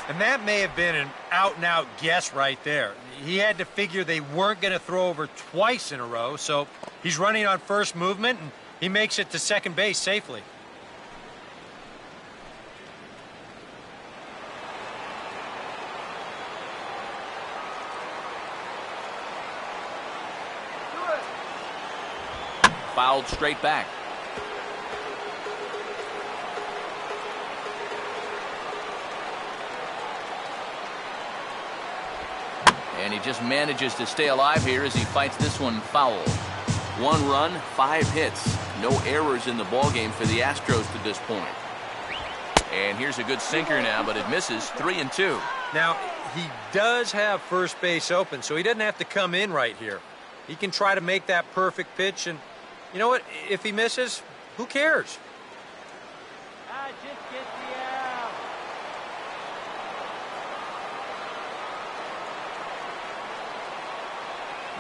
And that may have been an out-and-out guess right there. He had to figure they weren't going to throw over twice in a row, so he's running on first movement, and he makes it to second base safely. Fouled straight back. And he just manages to stay alive here as he fights this one foul. 1 run, 5 hits. No errors in the ballgame for the Astros to this point. And here's a good sinker now, but it misses. 3-2. Now, he does have first base open, so he doesn't have to come in right here. He can try to make that perfect pitch, and you know what? If he misses, who cares? Just get the out.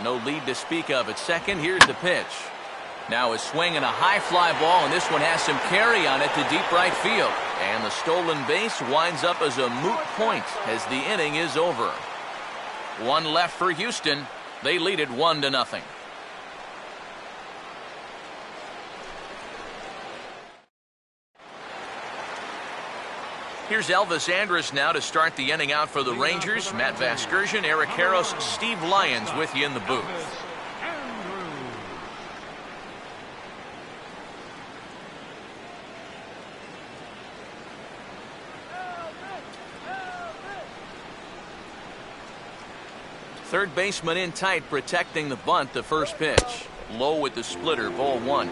No lead to speak of at second. Here's the pitch. Now a swing and a high fly ball, and this one has some carry on it to deep right field. And the stolen base winds up as a moot point as the inning is over. 1 left for Houston. They lead it 1-0. Here's Elvis Andrus now to start the inning out for the Rangers. Matt Vasgersian, Eric Harros, Steve Lyons with you in the booth. Third baseman in tight, protecting the bunt. The first pitch. Low with the splitter, ball 1.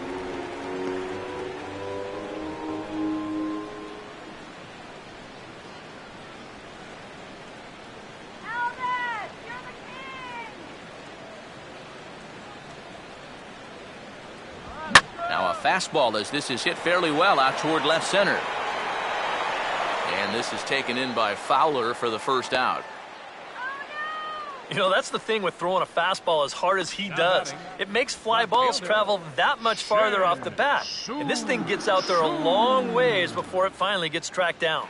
Now a fastball as this is hit fairly well out toward left center. And this is taken in by Fowler for the first out. You know, that's the thing with throwing a fastball as hard as he does. It makes fly balls travel that much farther off the bat. And this thing gets out there a long ways before it finally gets tracked down.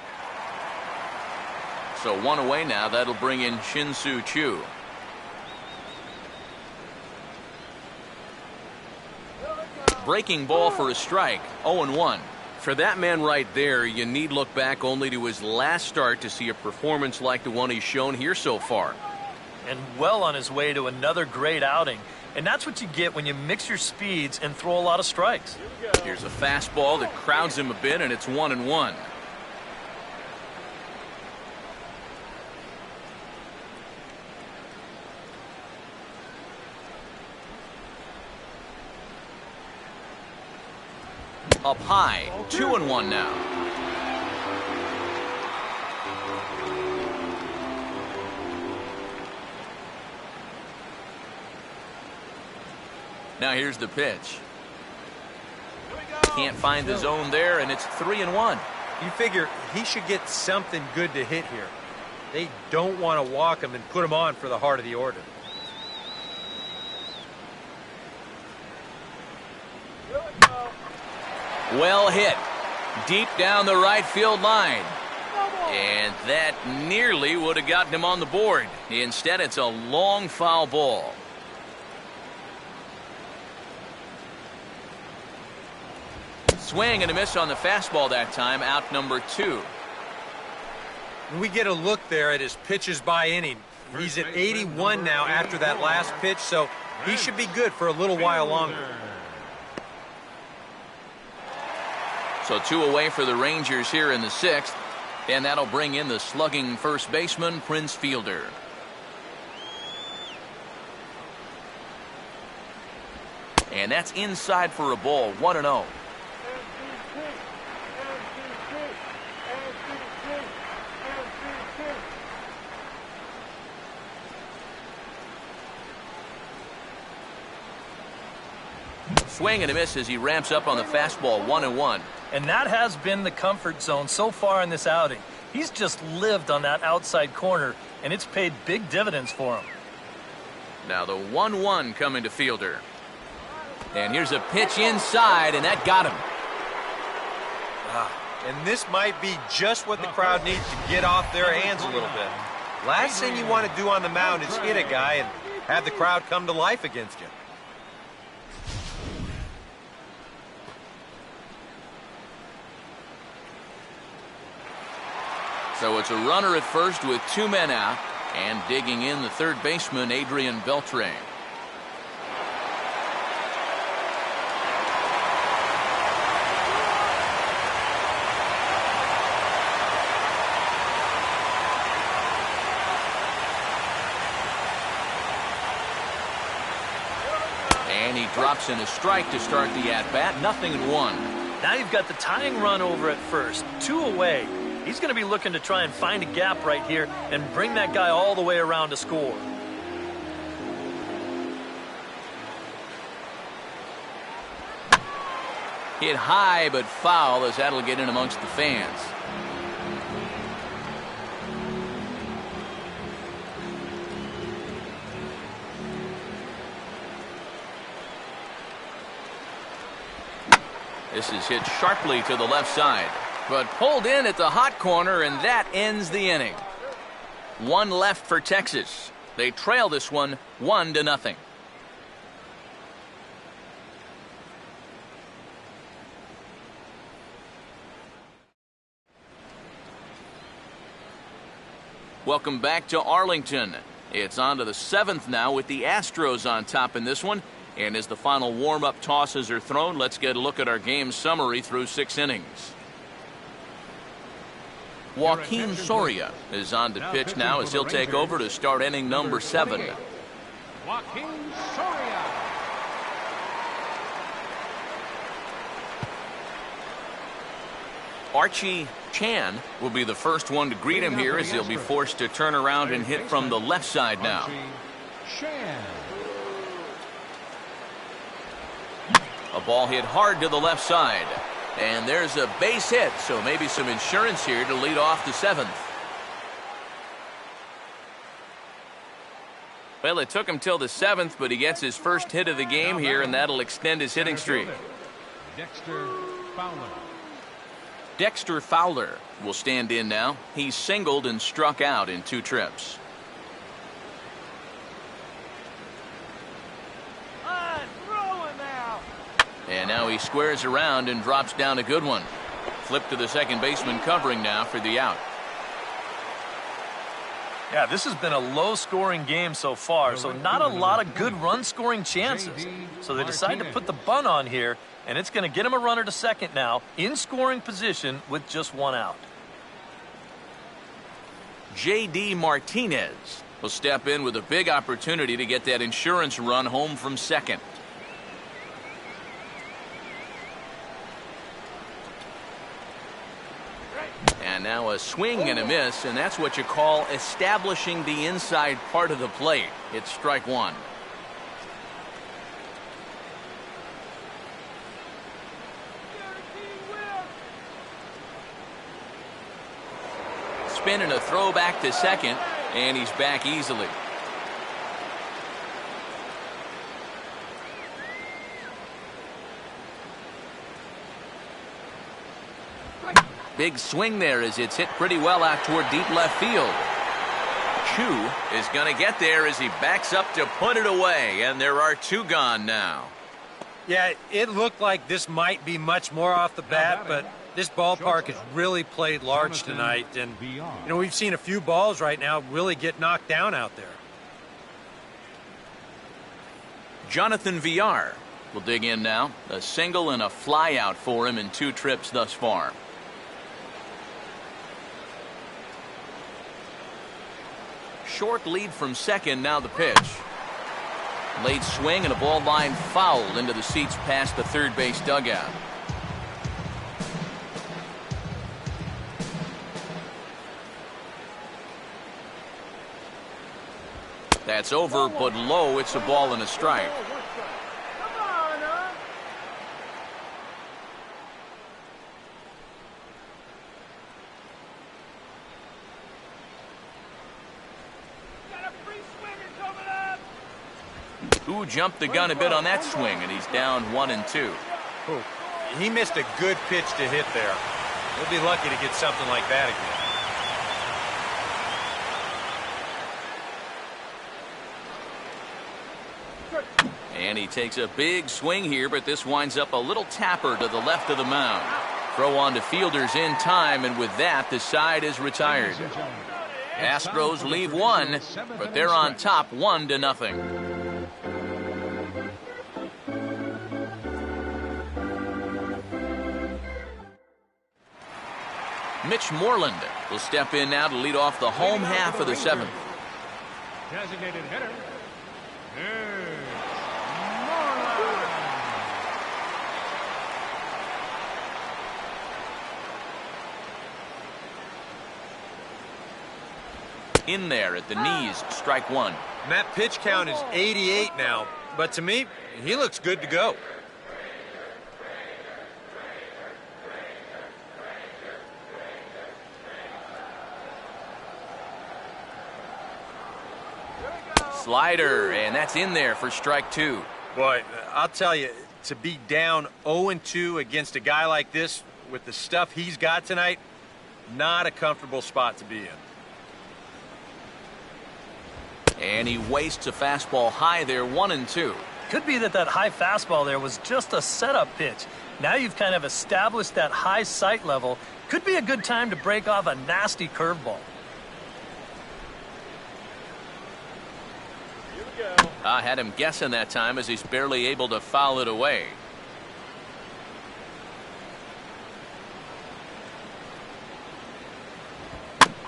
So 1 away now. That'll bring in Shin-Soo Choo. Breaking ball for a strike. 0-1. For that man right there, you need look back only to his last start to see a performance like the one he's shown here so far. And well on his way to another great outing. And that's what you get when you mix your speeds and throw a lot of strikes. Here's a fastball that crowds him a bit, and it's 1-1. Up high, 2-1 now. Now here's the pitch. Can't find the zone there, and it's 3-1. You figure he should get something good to hit here. They don't want to walk him and put him on for the heart of the order. Well hit. Deep down the right field line. And that nearly would have gotten him on the board. Instead, it's a long foul ball. Swing and a miss on the fastball that time. Out number 2. And we get a look there at his pitches by inning. He's at 81 now after that last pitch, so he should be good for a little while longer. So 2 away for the Rangers here in the 6th. And that'll bring in the slugging first baseman, Prince Fielder. And that's inside for a ball, 1-0. Swing and a miss as he ramps up on the fastball, 1-1. And that has been the comfort zone so far in this outing. He's just lived on that outside corner, and it's paid big dividends for him. Now the 1-1 coming to Fielder. And here's a pitch inside, and that got him. And this might be just what the crowd needs to get off their hands a little bit. Last thing you want to do on the mound is hit a guy and have the crowd come to life against you. So it's a runner at first with 2 men out, and digging in the third baseman, Adrian Beltre. And he drops in a strike to start the at-bat. 0-1. Now you've got the tying run over at first, 2 away. He's going to be looking to try and find a gap right here and bring that guy all the way around to score. Hit high but foul, as that'll get in amongst the fans. This is hit sharply to the left side, but pulled in at the hot corner, and that ends the inning. 1 left for Texas. They trail this one 1-0. Welcome back to Arlington. It's on to the 7th now with the Astros on top in this one. And as the final warm-up tosses are thrown, let's get a look at our game summary through 6 innings. Joaquin Soria is on to pitch now as he'll take over to start inning number 7. Joaquin Soria. Archie Chan will be the first one to greet him here as he'll be forced to turn around and hit from the left side now. A ball hit hard to the left side. And there's a base hit, so maybe some insurance here to lead off the 7th. Well, it took him till the 7th, but he gets his first hit of the game here, and that'll extend his hitting streak. Dexter Fowler will stand in now. He's singled and struck out in 2 trips. And now he squares around and drops down a good one. Flip to the second baseman covering now for the out. Yeah, this has been a low-scoring game so far, so not a lot of good run-scoring chances. So they decide to put the bunt on here, and it's going to get him a runner to second now, in scoring position with just 1 out. J.D. Martinez will step in with a big opportunity to get that insurance run home from second. And now a swing and a miss, and that's what you call establishing the inside part of the plate. It's strike 1. Spin and a throw back to second, and he's back easily. Big swing there as it's hit pretty well out toward deep left field. Chu is going to get there as he backs up to put it away, and there are 2 gone now. Yeah, it looked like this might be much more off the bat, but this ballpark has really played large tonight, and we've seen a few balls right now really get knocked down out there. Jonathan Villar will dig in now. A single and a fly out for him in 2 trips thus far. Short lead from second, now the pitch. Late swing and a ball line fouled into the seats past the third base dugout. That's over, but low. It's a ball and a strike. who jumped the gun a bit on that swing, and he's down 1-2. Oh, he missed a good pitch to hit there. He'll be lucky to get something like that again. And he takes a big swing here, but this winds up a little tapper to the left of the mound. Throw on to fielders in time, and with that, the side is retired. Astros leave one, but they're on top 1-0. Mitch Moreland will step in now to lead off the home half of the 7th. Designated hitter. In there at the knees, strike one. And that pitch count is 88 now, but to me, he looks good to go. Slider, and that's in there for strike two. Boy, I'll tell you, to be down 0-2 against a guy like this with the stuff he's got tonight, not a comfortable spot to be in. And he wastes a fastball high there, 1-2. Could be that high fastball there was just a setup pitch. Now you've kind of established that high sight level. Could be a good time to break off a nasty curveball. I had him guessing that time as he's barely able to foul it away.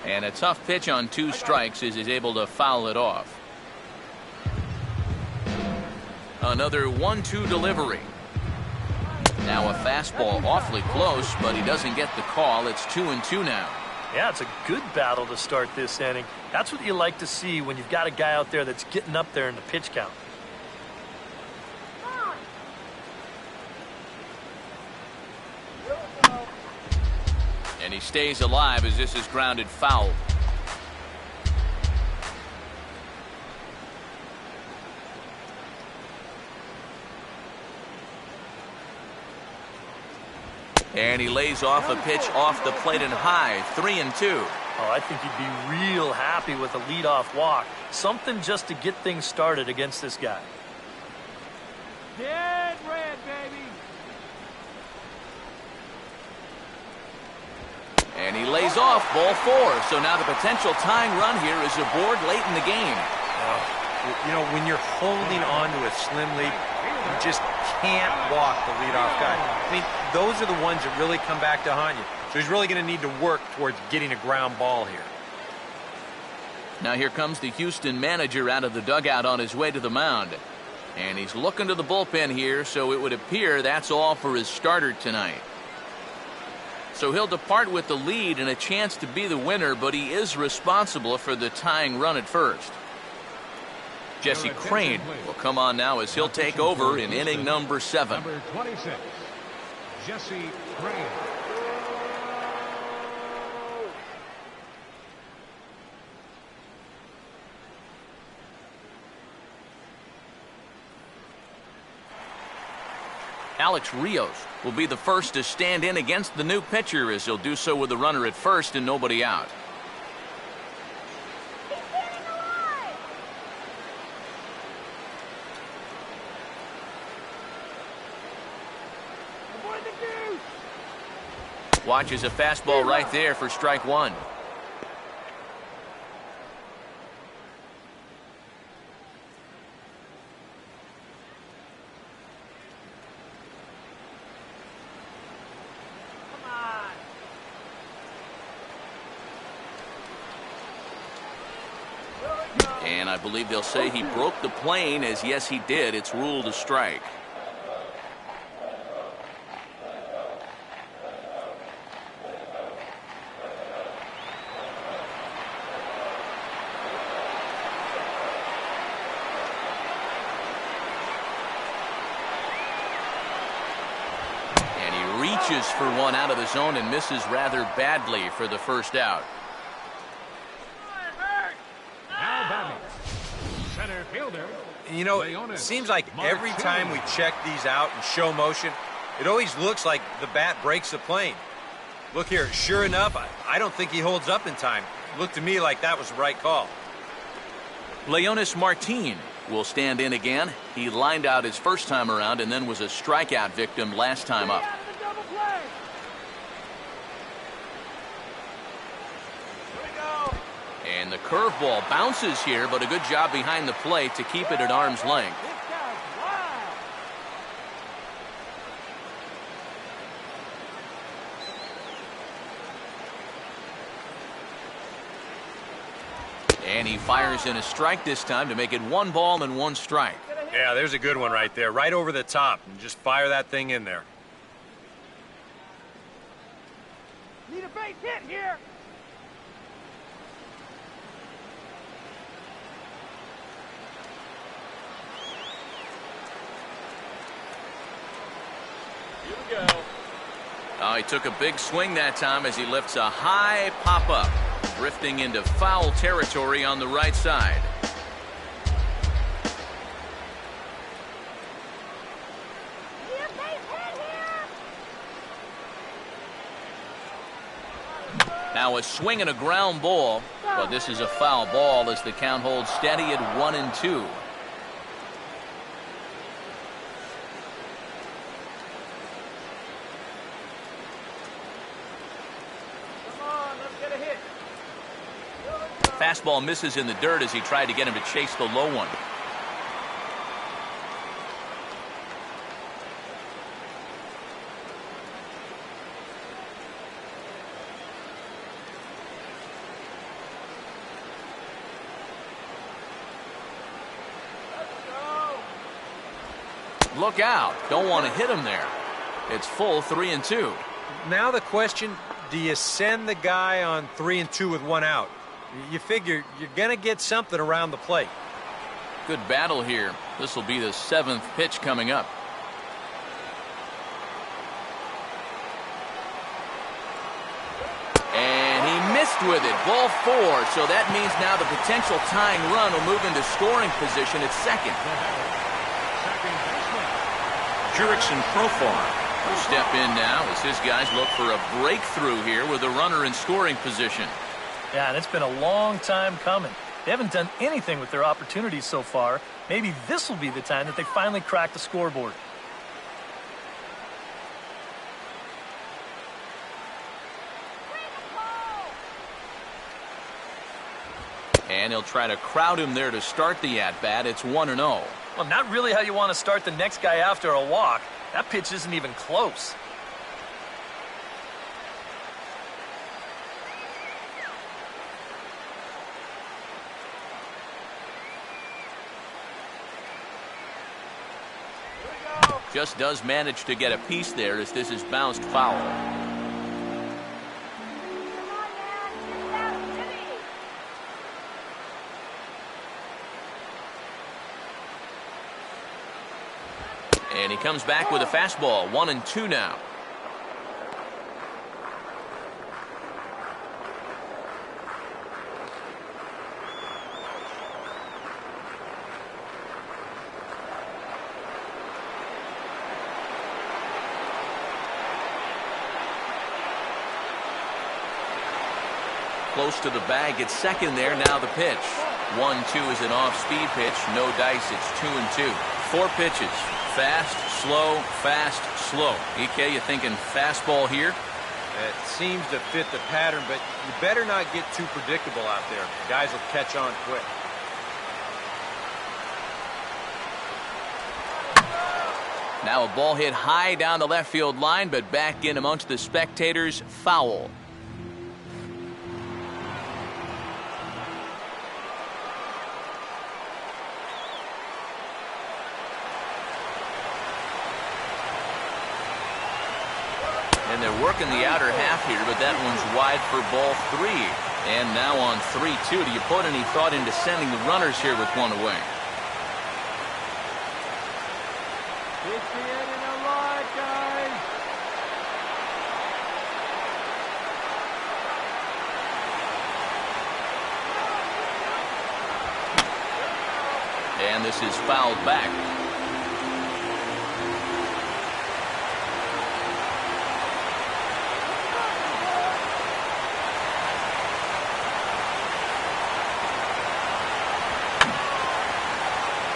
And a tough pitch on 2 strikes as he's able to foul it off. Another 1-2 delivery. Now a fastball awfully close, but he doesn't get the call. It's 2-2 now. Yeah, it's a good battle to start this inning. That's what you like to see when you've got a guy out there that's getting up there in the pitch count. And he stays alive as this is grounded foul. And he lays off a pitch off the plate and high, 3-2. Oh, I think you'd be real happy with a leadoff walk. Something just to get things started against this guy. Dead red, baby. And he lays off ball 4. So now the potential tying run here is aboard late in the game. You know, when you're holding on to a slim lead, you just can't walk the leadoff guy. I mean, those are the ones that really come back to haunt you. So he's really going to need to work towards getting a ground ball here. Now here comes the Houston manager out of the dugout on his way to the mound. And he's looking to the bullpen here, so it would appear that's all for his starter tonight. So he'll depart with the lead and a chance to be the winner, but he is responsible for the tying run at first. Jesse Crane will come on now as he'll take over in inning number 7. Number 26, Jesse Crane. Alex Rios will be the first to stand in against the new pitcher as he'll do so with the runner at first and nobody out. Watches a fastball right there for strike one. And I believe they'll say he broke the plane, as yes he did. It's ruled a strike. And he reaches for one out of the zone and misses rather badly for the first out. Now batting, center fielder, You know, it seems like every time we check these out and show motion, it always looks like the bat breaks the plane. Look here, sure enough, I don't think he holds up in time. It looked to me like that was the right call. Leonis Martin will stand in again. He lined out his first time around and then was a strikeout victim last time up. And the curveball bounces here, but a good job behind the plate to keep it at arm's length. And he fires in a strike this time to make it 1 ball and 1 strike. Yeah, there's a good one right there, right over the top. And just fire that thing in there. Need a base hit here. He took a big swing that time as he lifts a high pop-up, drifting into foul territory on the right side. Now a swing and a ground ball, but this is a foul ball as the count holds steady at 1-2. Fastball misses in the dirt as he tried to get him to chase the low one. Look out. Don't want to hit him there. It's full 3-2. Now the question, do you send the guy on 3-2 with 1 out? You figure you're going to get something around the plate. Good battle here. This will be the 7th pitch coming up. And he missed with it. Ball 4. So that means now the potential tying run will move into scoring position at second. Jurickson Profar will step in now as his guys look for a breakthrough here with a runner in scoring position. Yeah, and it's been a long time coming. They haven't done anything with their opportunities so far. Maybe this will be the time that they finally crack the scoreboard. And he'll try to crowd him there to start the at-bat. It's 1-0. Well, not really how you want to start the next guy after a walk. That pitch isn't even close. Just does manage to get a piece there as this is bounced foul. And he comes back with a fastball. 1-2 now. Close to the bag, it's second there. Now the pitch. 1-2 is an off-speed pitch. No dice. It's 2-2. 4 pitches. Fast, slow, fast, slow. EK, you thinking fastball here? It seems to fit the pattern, but you better not get too predictable out there. Guys will catch on quick. Now a ball hit high down the left field line, but back in amongst the spectators. Foul. And they're working the outer half here, but that one's wide for ball 3. And now on 3-2, do you put any thought into sending the runners here with 1 away? Hit the end in a lot, guys. And this is fouled back.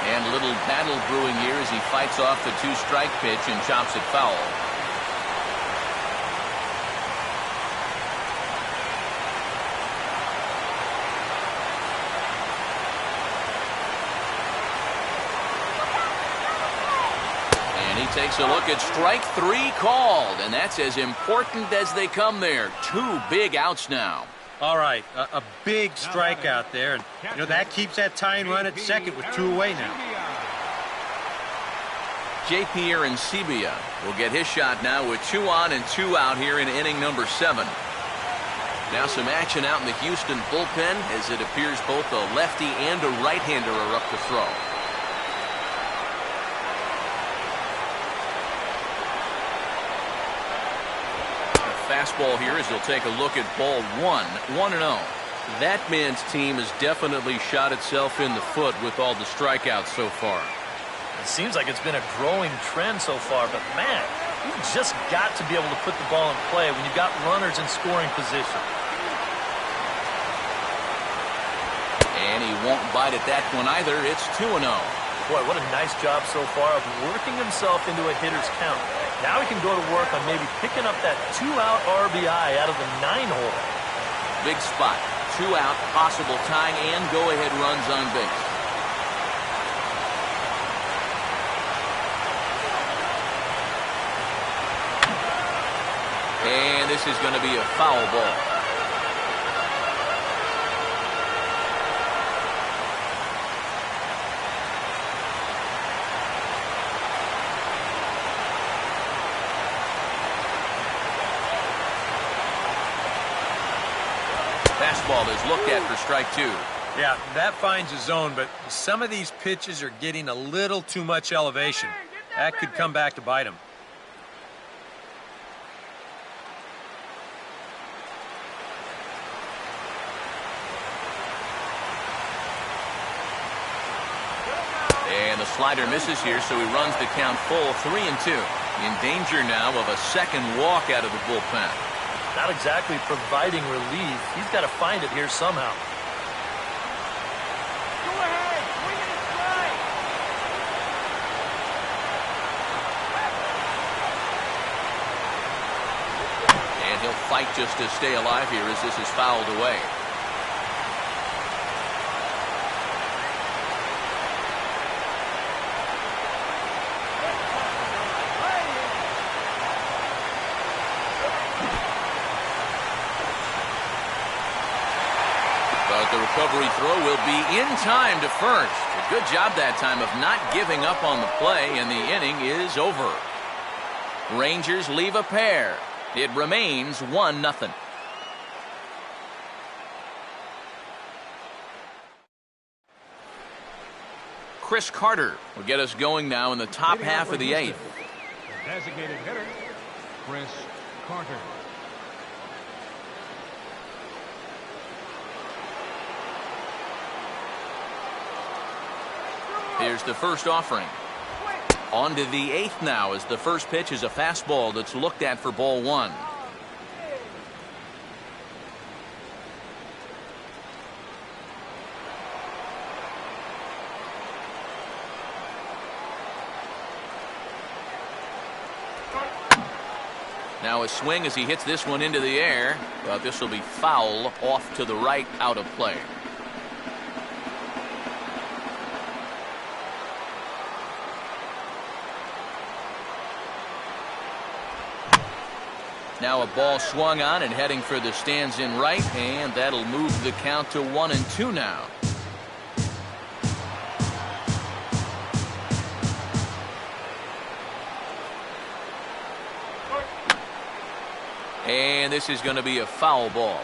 And a little battle brewing here as he fights off the two-strike pitch and chops it foul. Takes a look at strike three called, and that's as important as they come there. Two big outs now. All right, a big strikeout there, and that keeps that tying run at second with two away now. J.P. Arancibia will get his shot now with 2 on and 2 out here in inning number 7. Now some action out in the Houston bullpen as it appears both a lefty and a right-hander are up to throw. Fastball here as he'll take a look at ball 1, 1-0. That man's team has definitely shot itself in the foot with all the strikeouts so far. It seems like it's been a growing trend so far, but man, you've just got to be able to put the ball in play when you've got runners in scoring position. And he won't bite at that one either. It's 2-0. Boy, what a nice job so far of working himself into a hitter's count. Now he can go to work on maybe picking up that 2-out RBI out of the 9-hole. Big spot. 2 out, possible tying and go-ahead runs on base. And this is going to be a foul ball. Fastball is looked at for strike 2. Yeah, that finds a zone, but some of these pitches are getting a little too much elevation. That could come back to bite him. And the slider misses here, so he runs the count full 3-2. In danger now of a second walk out of the bullpen. Not exactly providing relief. He's got to find it here somehow. Go ahead, swing it and strike. And he'll fight just to stay alive here as this is fouled away. The recovery throw will be in time to first. A good job that time of not giving up on the play, and the inning is over. Rangers leave a pair. It remains 1-0. Chris Carter will get us going now in the top half of the 8th. Designated hitter, Chris Carter. Here's the first offering. On to the 8th now as the first pitch is a fastball that's looked at for ball 1. Now a swing as he hits this one into the air, but this will be foul off to the right, out of play. Now a ball swung on and heading for the stands in right, and that'll move the count to 1-2 now. And this is going to be a foul ball.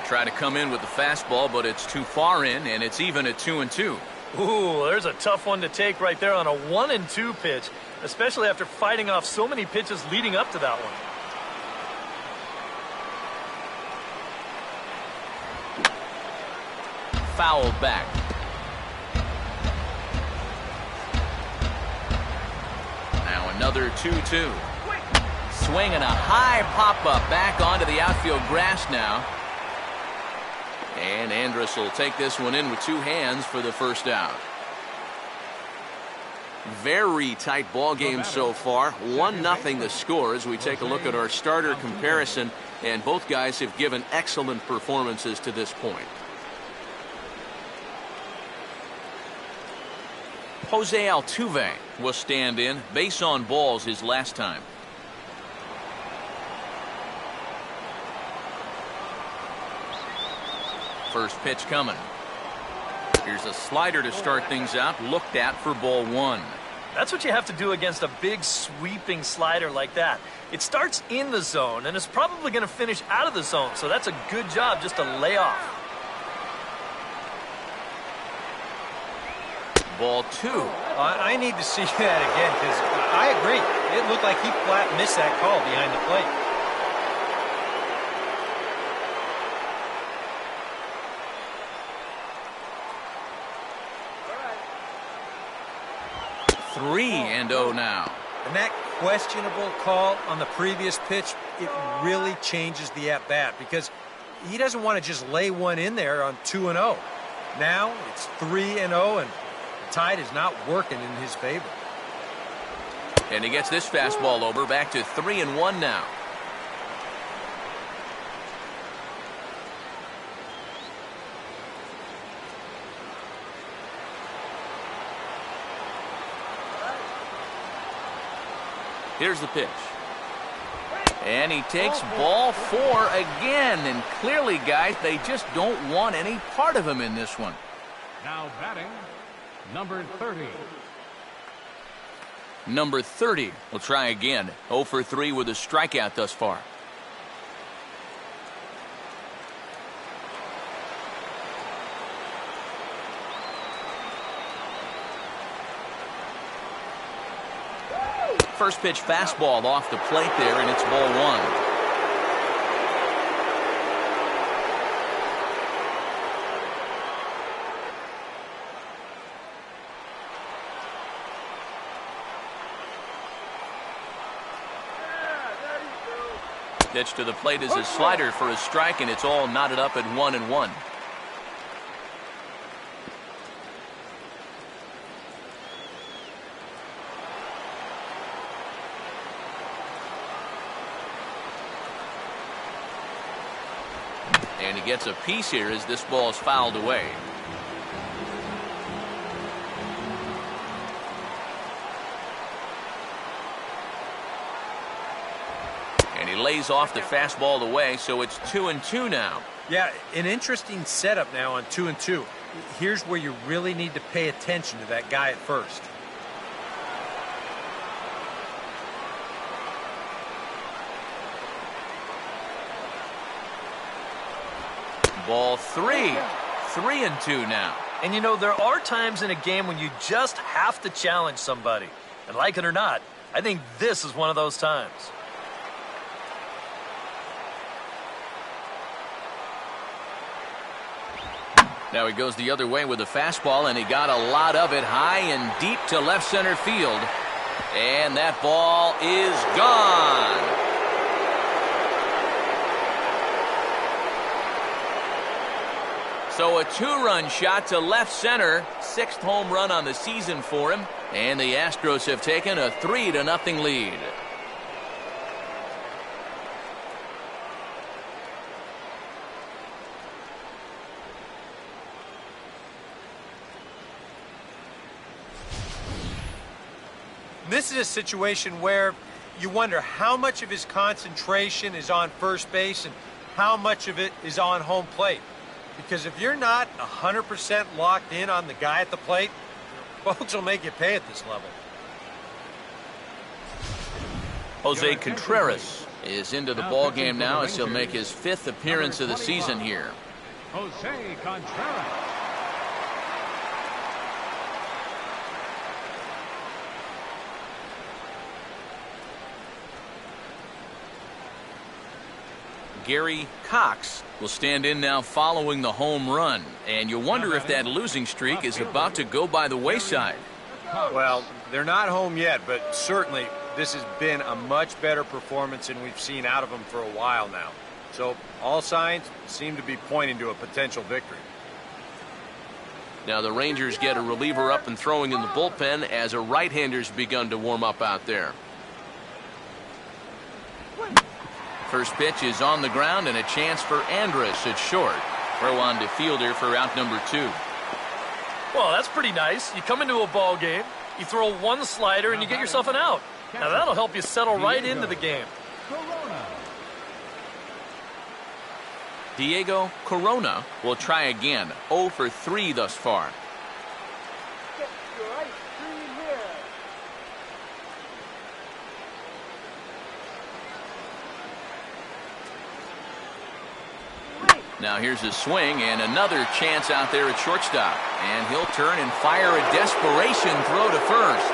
Try to come in with the fastball, but it's too far in, and it's even at 2-2. Ooh, there's a tough one to take right there on a 1-2 pitch, especially after fighting off so many pitches leading up to that one. Foul back. Now another 2-2. Swinging a high pop-up back onto the outfield grass now. And Andrus will take this one in with two hands for the first out. Very tight ball game so far. 1-0 the score as we take a look at our starter comparison. And both guys have given excellent performances to this point. Jose Altuve will stand in. Base on balls his last time. First pitch coming. Here's a slider to start things out. Looked at for ball one. That's what you have to do against a big sweeping slider like that. It starts in the zone and is probably going to finish out of the zone. So that's a good job just to lay off. Ball two. I need to see that again because I agree. It looked like he flat missed that call behind the plate. Three and 0 now. And that questionable call on the previous pitch, it really changes the at-bat because he doesn't want to just lay one in there on 2-0. Now it's 3-0 and the tide is not working in his favor. And he gets this fastball over, back to 3-1 now. Here's the pitch. And he takes ball four again. And clearly, guys, they just don't want any part of him in this one. Now batting, number 30. Number 30 will try again. 0 for 3 with a strikeout thus far. First pitch fastball off the plate there, and it's ball one. Pitch to the plate is a slider for a strike, and it's all knotted up at 1-1. And he gets a piece here as this ball is fouled away. And he lays off the fastball away, so it's 2-2 now. Yeah, an interesting setup now on 2-2. Here's where you really need to pay attention to that guy at first. Ball three. 3-2 now. And you know, there are times in a game when you just have to challenge somebody. And like it or not, I think this is one of those times. Now he goes the other way with a fastball, and he got a lot of it high and deep to left center field. And that ball is gone. So a two-run shot to left center. 6th home run on the season for him. And the Astros have taken a 3-0 lead. This is a situation where you wonder how much of his concentration is on first base and how much of it is on home plate. Because if you're not 100% locked in on the guy at the plate, folks will make you pay at this level. Jose Contreras is into the ball game now as he'll make his 5th appearance of the season here. Jose Contreras. Gary Cox will stand in now following the home run. And you wonder if that losing streak is about to go by the wayside. Well, they're not home yet, but certainly this has been a much better performance than we've seen out of them for a while now. So all signs seem to be pointing to a potential victory. Now the Rangers get a reliever up and throwing in the bullpen as a right-hander's begun to warm up out there. First pitch is on the ground and a chance for Andrus at short. Throw on to fielder for out number 2. Well, that's pretty nice. You come into a ball game, you throw one slider, and you get yourself an out. Now that'll help you settle right into the game. Diego Corona will try again. 0 for 3 thus far. Get your ice cream here. Now here's his swing and another chance out there at shortstop. And he'll turn and fire a desperation throw to first.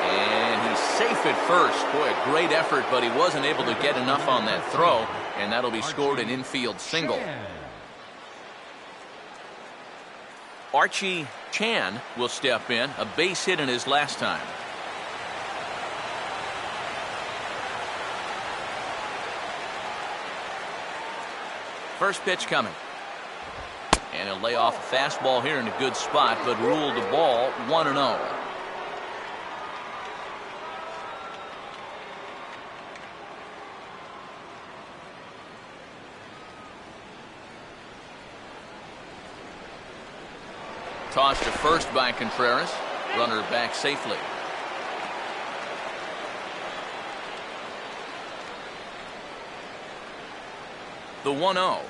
And he's safe at first. Boy, a great effort, but he wasn't able to get enough on that throw. And that'll be scored an infield single. Archie Chan will step in. A base hit in his last time. First pitch coming. And he'll lay off a fastball here in a good spot, but ruled the ball 1-0. Tossed to first by Contreras. Runner back safely. The 1-0.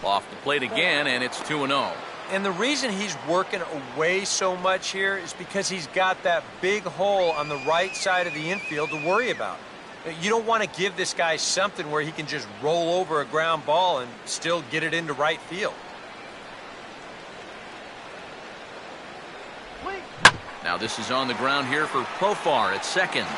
Off the plate again, and it's 2-0. And the reason he's working away so much here is because he's got that big hole on the right side of the infield to worry about. You don't want to give this guy something where he can just roll over a ground ball and still get it into right field. Now this is on the ground here for Profar at second.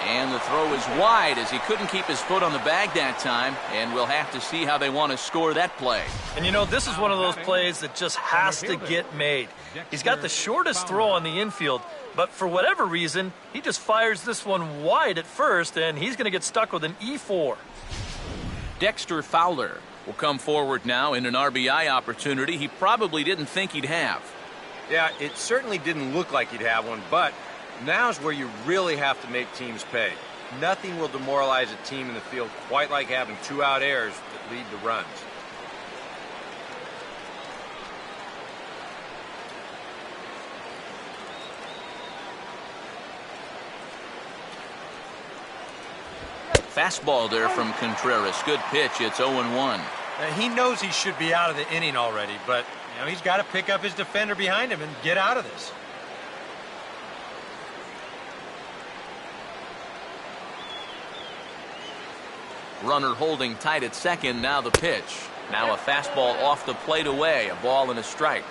And the throw is wide as he couldn't keep his foot on the bag that time. And we'll have to see how they want to score that play. And you know, this is one of those plays that just has to get made. He's got the shortest throw on the infield, but for whatever reason, he just fires this one wide at first, and he's going to get stuck with an E4. Dexter Fowler will come forward now in an RBI opportunity he probably didn't think he'd have. Yeah, it certainly didn't look like he'd have one, but now's where you really have to make teams pay. Nothing will demoralize a team in the field quite like having 2 out errors that lead to runs. Fastball there from Contreras. Good pitch. It's 0-1. He knows he should be out of the inning already, but he's got to pick up his defender behind him and get out of this. Runner holding tight at second. Now the pitch. Now a fastball off the plate away. A ball and a strike.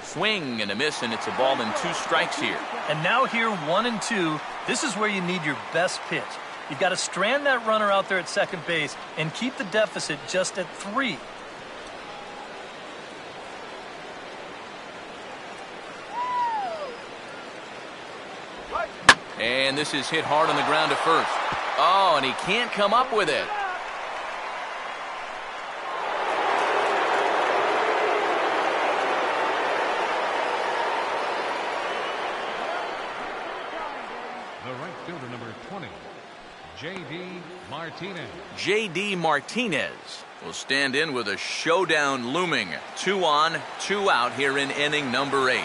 Swing and a miss, and it's a ball and 2 strikes here. And now here, 1 and 2, this is where you need your best pitch. You've got to strand that runner out there at second base and keep the deficit just at 3. And this is hit hard on the ground to first. Oh, and he can't come up with it. The right fielder, number 20, J.D. Martinez. J.D. Martinez will stand in with a showdown looming. 2 on, 2 out here in inning number 8.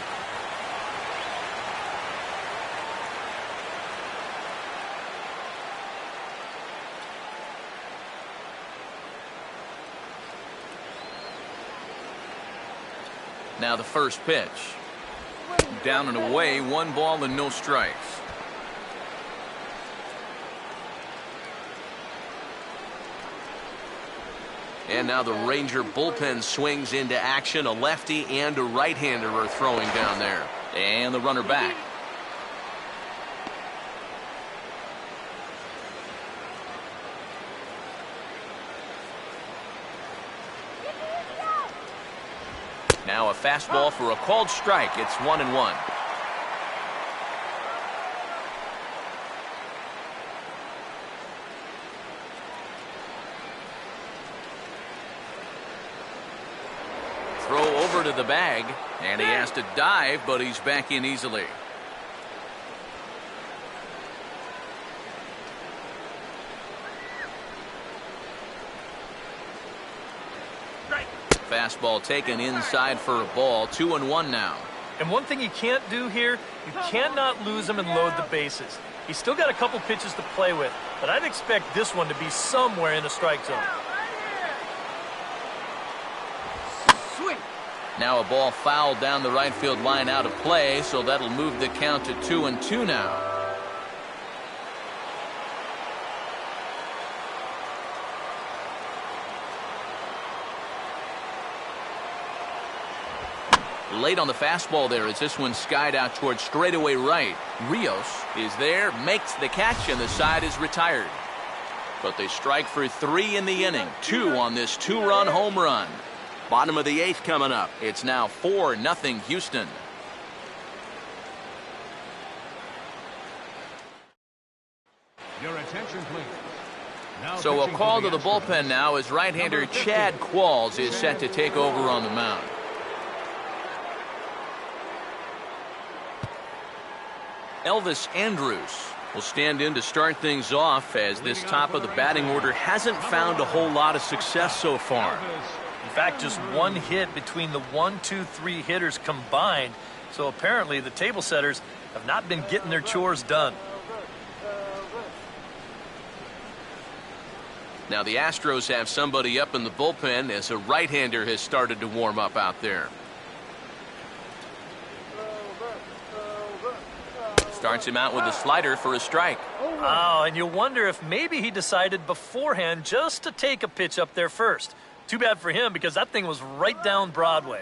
Now the first pitch. Down and away, 1 ball and no strikes. And now the Ranger bullpen swings into action. A lefty and a right-hander are throwing down there. And the runner back. Now a fastball for a called strike. It's 1-1. Throw over to the bag, and he has to dive, but he's back in easily. Fastball taken inside for a ball. 2-1 now. And one thing you can't do here, you cannot lose him and load the bases. He's still got a couple pitches to play with, but I'd expect this one to be somewhere in the strike zone. Now a ball fouled down the right field line out of play, so that'll move the count to 2-2 now. Late on the fastball there as this one skied out towards straightaway right. Rios is there, makes the catch, and the side is retired. But they strike for 3 in the inning. 2 on this 2-run home run. Bottom of the 8th coming up. It's now 4-0 Houston. Your attention, please. Now So a pitching call for to the bullpen now as right-hander Number 50, Chad Qualls is set to take over on the mound. Elvis Andrus will stand in to start things off as this top of the batting order hasn't found a whole lot of success so far. In fact, just one hit between the 1, 2, 3 hitters combined. So apparently the table setters have not been getting their chores done. Now the Astros have somebody up in the bullpen as a right-hander has started to warm up out there. Starts him out with a slider for a strike. Oh, and you wonder if maybe he decided beforehand just to take a pitch up there first. Too bad for him because that thing was right down Broadway.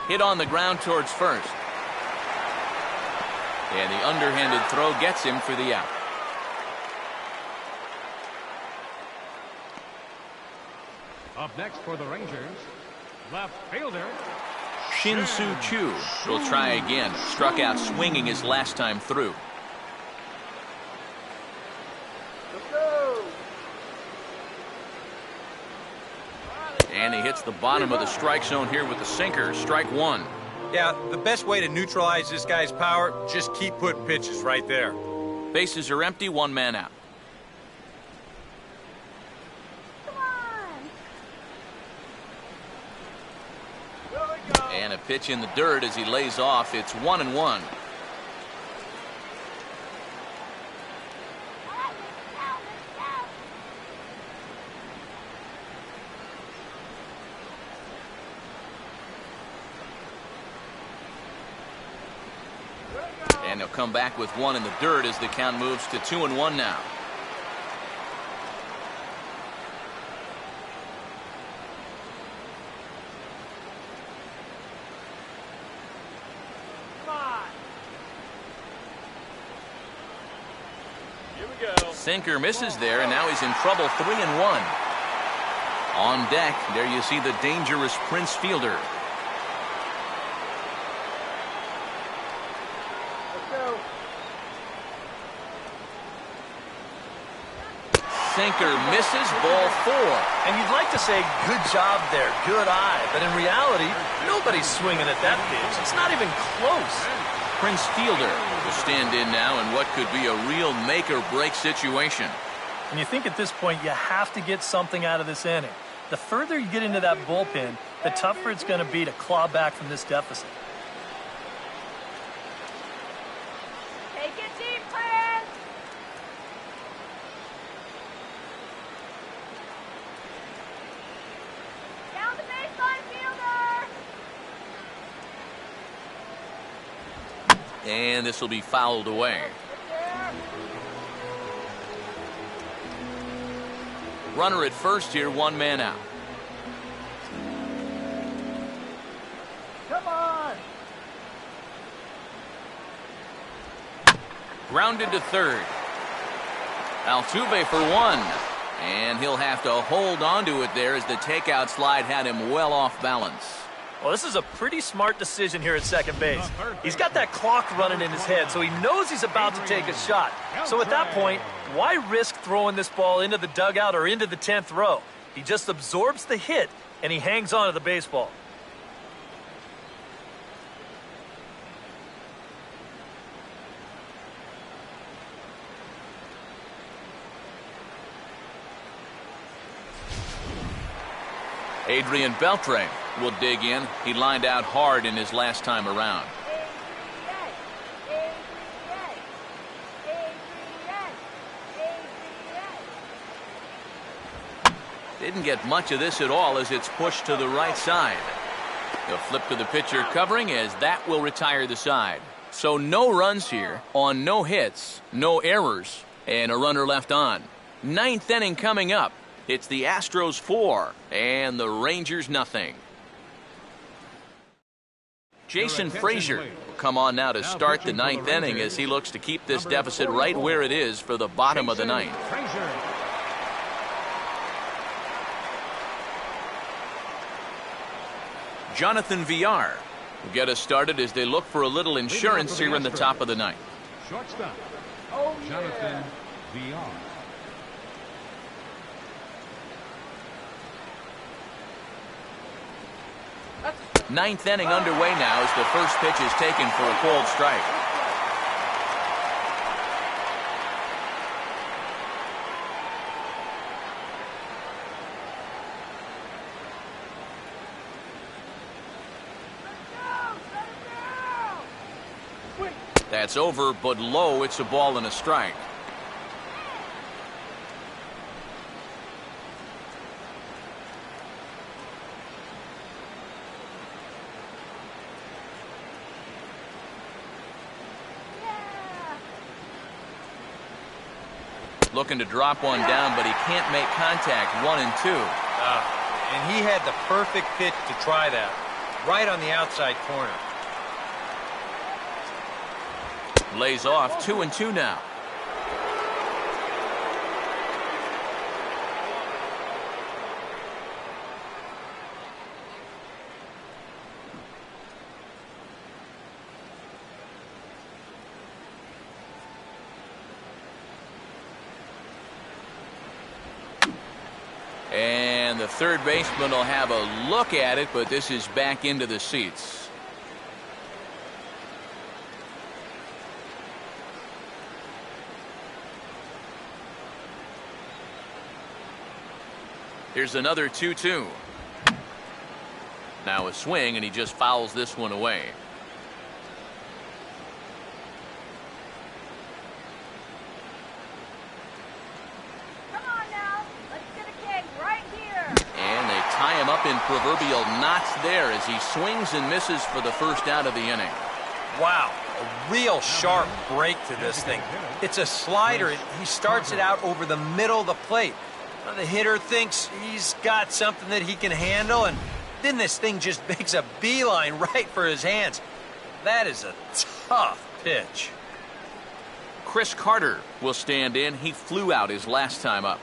Hit on the ground towards first. And the underhanded throw gets him for the out. Up next for the Rangers, left fielder Shin-Soo Choo will try again. Struck out swinging his last time through. And he hits the bottom of the strike zone here with the sinker. Strike 1. Yeah, the best way to neutralize this guy's power, just keep putting pitches right there. Bases are empty, 1 man out. And a pitch in the dirt as he lays off. It's 1-1. And he'll come back with 1 in the dirt as the count moves to 2-1 now. Sinker misses there, and now he's in trouble. 3-1. On deck, there you see the dangerous Prince Fielder. Sinker misses, ball 4. And you'd like to say, good job there, good eye. But in reality, nobody's swinging at that pitch. It's not even close. Prince Fielder will stand in now in what could be a real make-or-break situation. And you think at this point you have to get something out of this inning. The further you get into that bullpen, the tougher it's going to be to claw back from this deficit. Take it deep, Prince. Down the baseline, fielder. And this will be fouled away. Runner at first here, one man out. Come on. Grounded to third. Altuve for one. And he'll have to hold on to it there as the takeout slide had him well off balance. Well, this is a pretty smart decision here at second base. He's got that clock running in his head, so he knows he's about to take a shot. So at that point, why risk throwing this ball into the dugout or into the 10th row? He just absorbs the hit, and he hangs on to the baseball. Adrian Beltre will dig in. He lined out hard in his last time around. Didn't get much of this at all as it's pushed to the right side. The flip to the pitcher covering as that will retire the side. So no runs here on no hits, no errors, and a runner left on. Ninth inning coming up. It's the Astros 4 and the Rangers nothing. Jason Frazier will come on now to start the ninth inning as he looks to keep this deficit right where it is for the bottom of the ninth. Jonathan Villar will get us started as they look for a little insurance here in the top of the ninth. Shortstop, Oh, Jonathan Villar. Ninth inning underway now as the first pitch is taken for a cold strike. That's over, but low. It's a ball and a strike. Looking to drop one down, but he can't make contact. 1-2. And he had the perfect pitch to try that. Right on the outside corner. Lays off. 2-2 now. And the third baseman will have a look at it, but this is back into the seats. Here's another 2-2. Now a swing, and he just fouls this one away. Up in proverbial knots there as he swings and misses for the first out of the inning. Wow, a real sharp break to this thing. It's a slider. He starts it out over the middle of the plate. Now, the hitter thinks he's got something that he can handle, and then this thing just makes a beeline right for his hands. That is a tough pitch. Chris Carter will stand in. He flew out his last time up.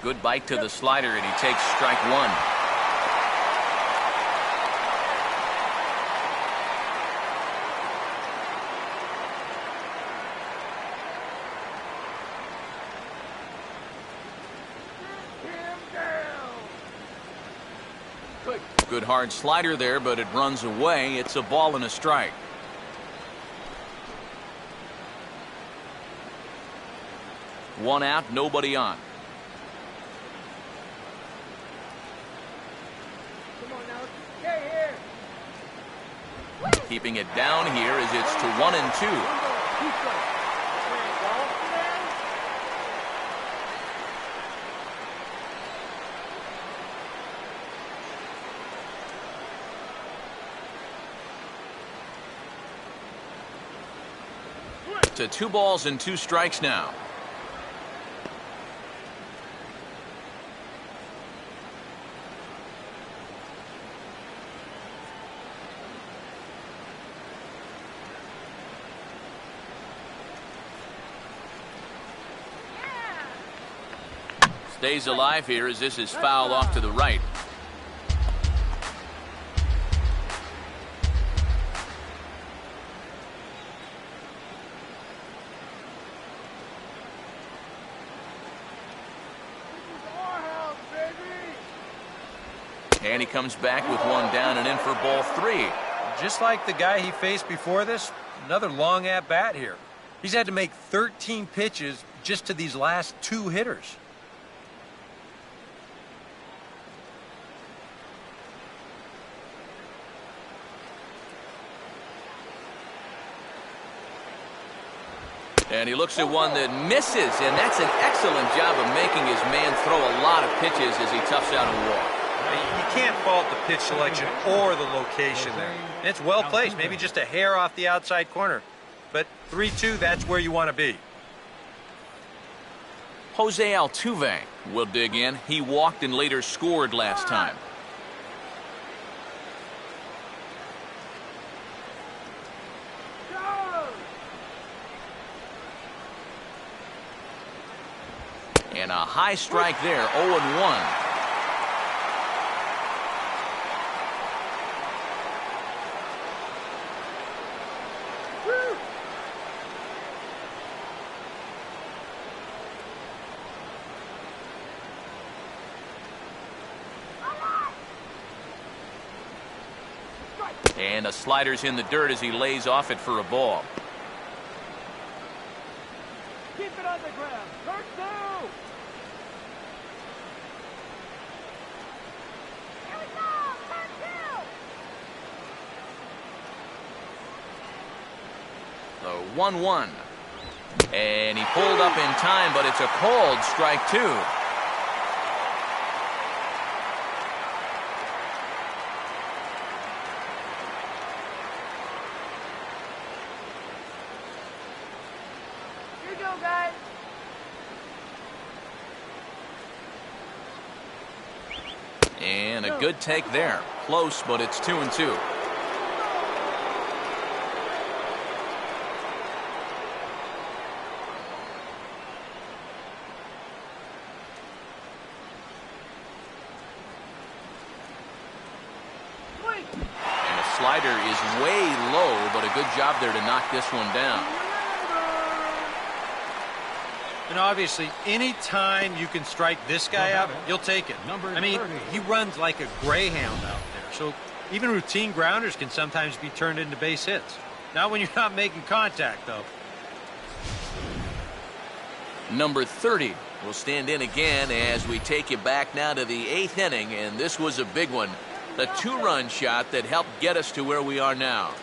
Good bite to the slider, and he takes strike one. Good hard slider there, but it runs away. It's a ball and a strike. One out, nobody on. Keeping it down here as it's to 1-2. To 2 balls and 2 strikes now. Stays alive here as this is fouled off to the right. And he comes back with 1 down and in for ball 3. Just like the guy he faced before this, another long at-bat here. He's had to make 13 pitches just to these last 2 hitters. And he looks at one that misses, and that's an excellent job of making his man throw a lot of pitches as he toughs out a walk. You can't fault the pitch selection or the location there. And it's well placed, maybe just a hair off the outside corner. But 3-2, that's where you want to be. Jose Altuve will dig in. He walked and later scored last time. And a high strike there, 0-1. And a slider's in the dirt as he lays off it for a ball. Keep it on the ground. Hurt two. Here we go. Hurt two. The 1-1. And he pulled up in time, but it's a called strike 2. Guys. And a good take there. Close, but it's 2-2. And a slider is way low, but a good job there to knock this one down. And obviously, any time you can strike this guy out, you'll take it. I mean, he runs like a greyhound out there. So even routine grounders can sometimes be turned into base hits. Not when you're not making contact, though. Number 30 will stand in again as we take you back now to the 8th inning, and this was a big one. The 2-run shot that helped get us to where we are now.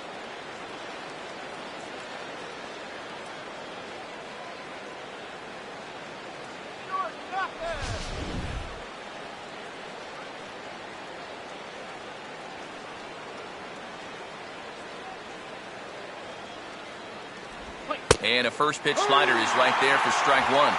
And a first pitch slider is right there for strike 1.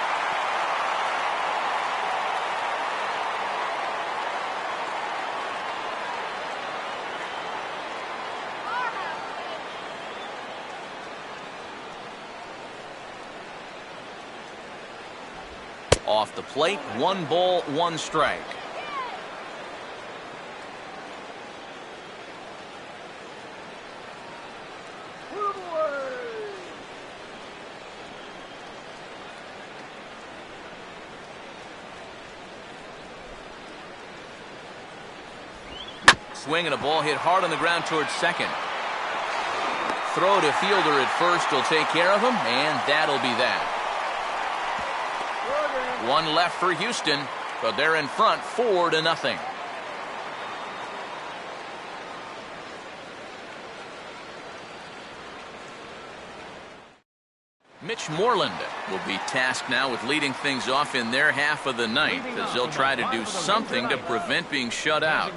Off the plate, 1 ball, 1 strike. Swing and a ball hit hard on the ground towards second. Throw to fielder at first will take care of him, and that'll be that. 1 left for Houston, but they're in front 4-0. Mitch Moreland will be tasked now with leading things off in their half of the ninth as they'll try to do something to prevent being shut out.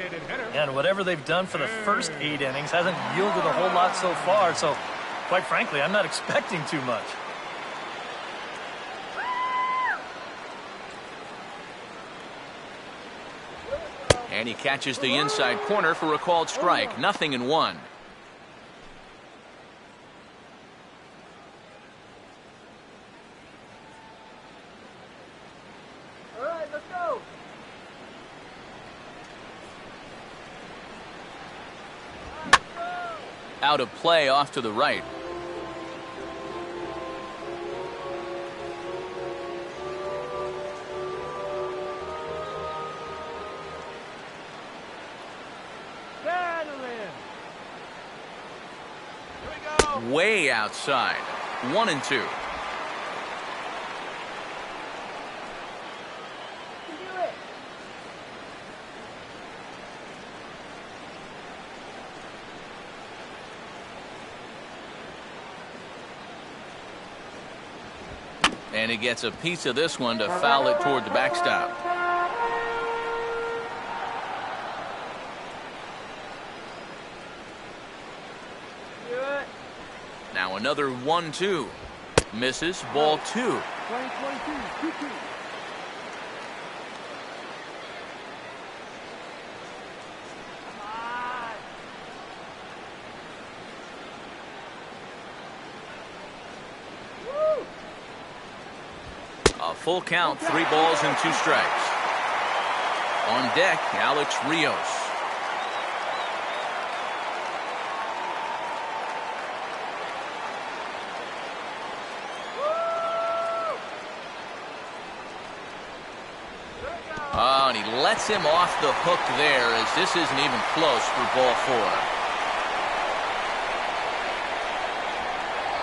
And whatever they've done for the first 8 innings hasn't yielded a whole lot so far, so Quite frankly, I'm not expecting too much. And he catches the inside corner for a called strike. 0-1. All right, let's go. Out of play off to the right. Way outside. 1-2. You can do it. And he gets a piece of this one to foul it toward the backstop. Do it. Now another 1-2. Misses. Ball 2. 2022, 2-2. A full count, 3 balls and 2 strikes. On deck, Alex Rios. Oh, and he lets him off the hook there as this isn't even close for ball 4.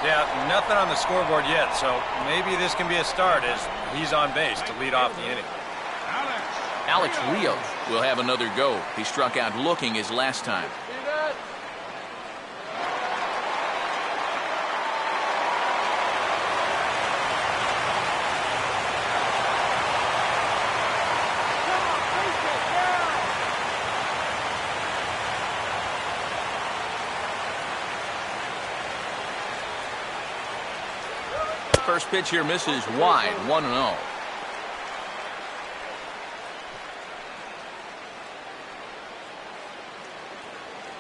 Yeah, nothing on the scoreboard yet, so maybe this can be a start as he's on base to lead off the inning. Alex Rios will have another go. He struck out looking his last time. See that? Come on, face it, yeah. First pitch here misses wide. 1-0.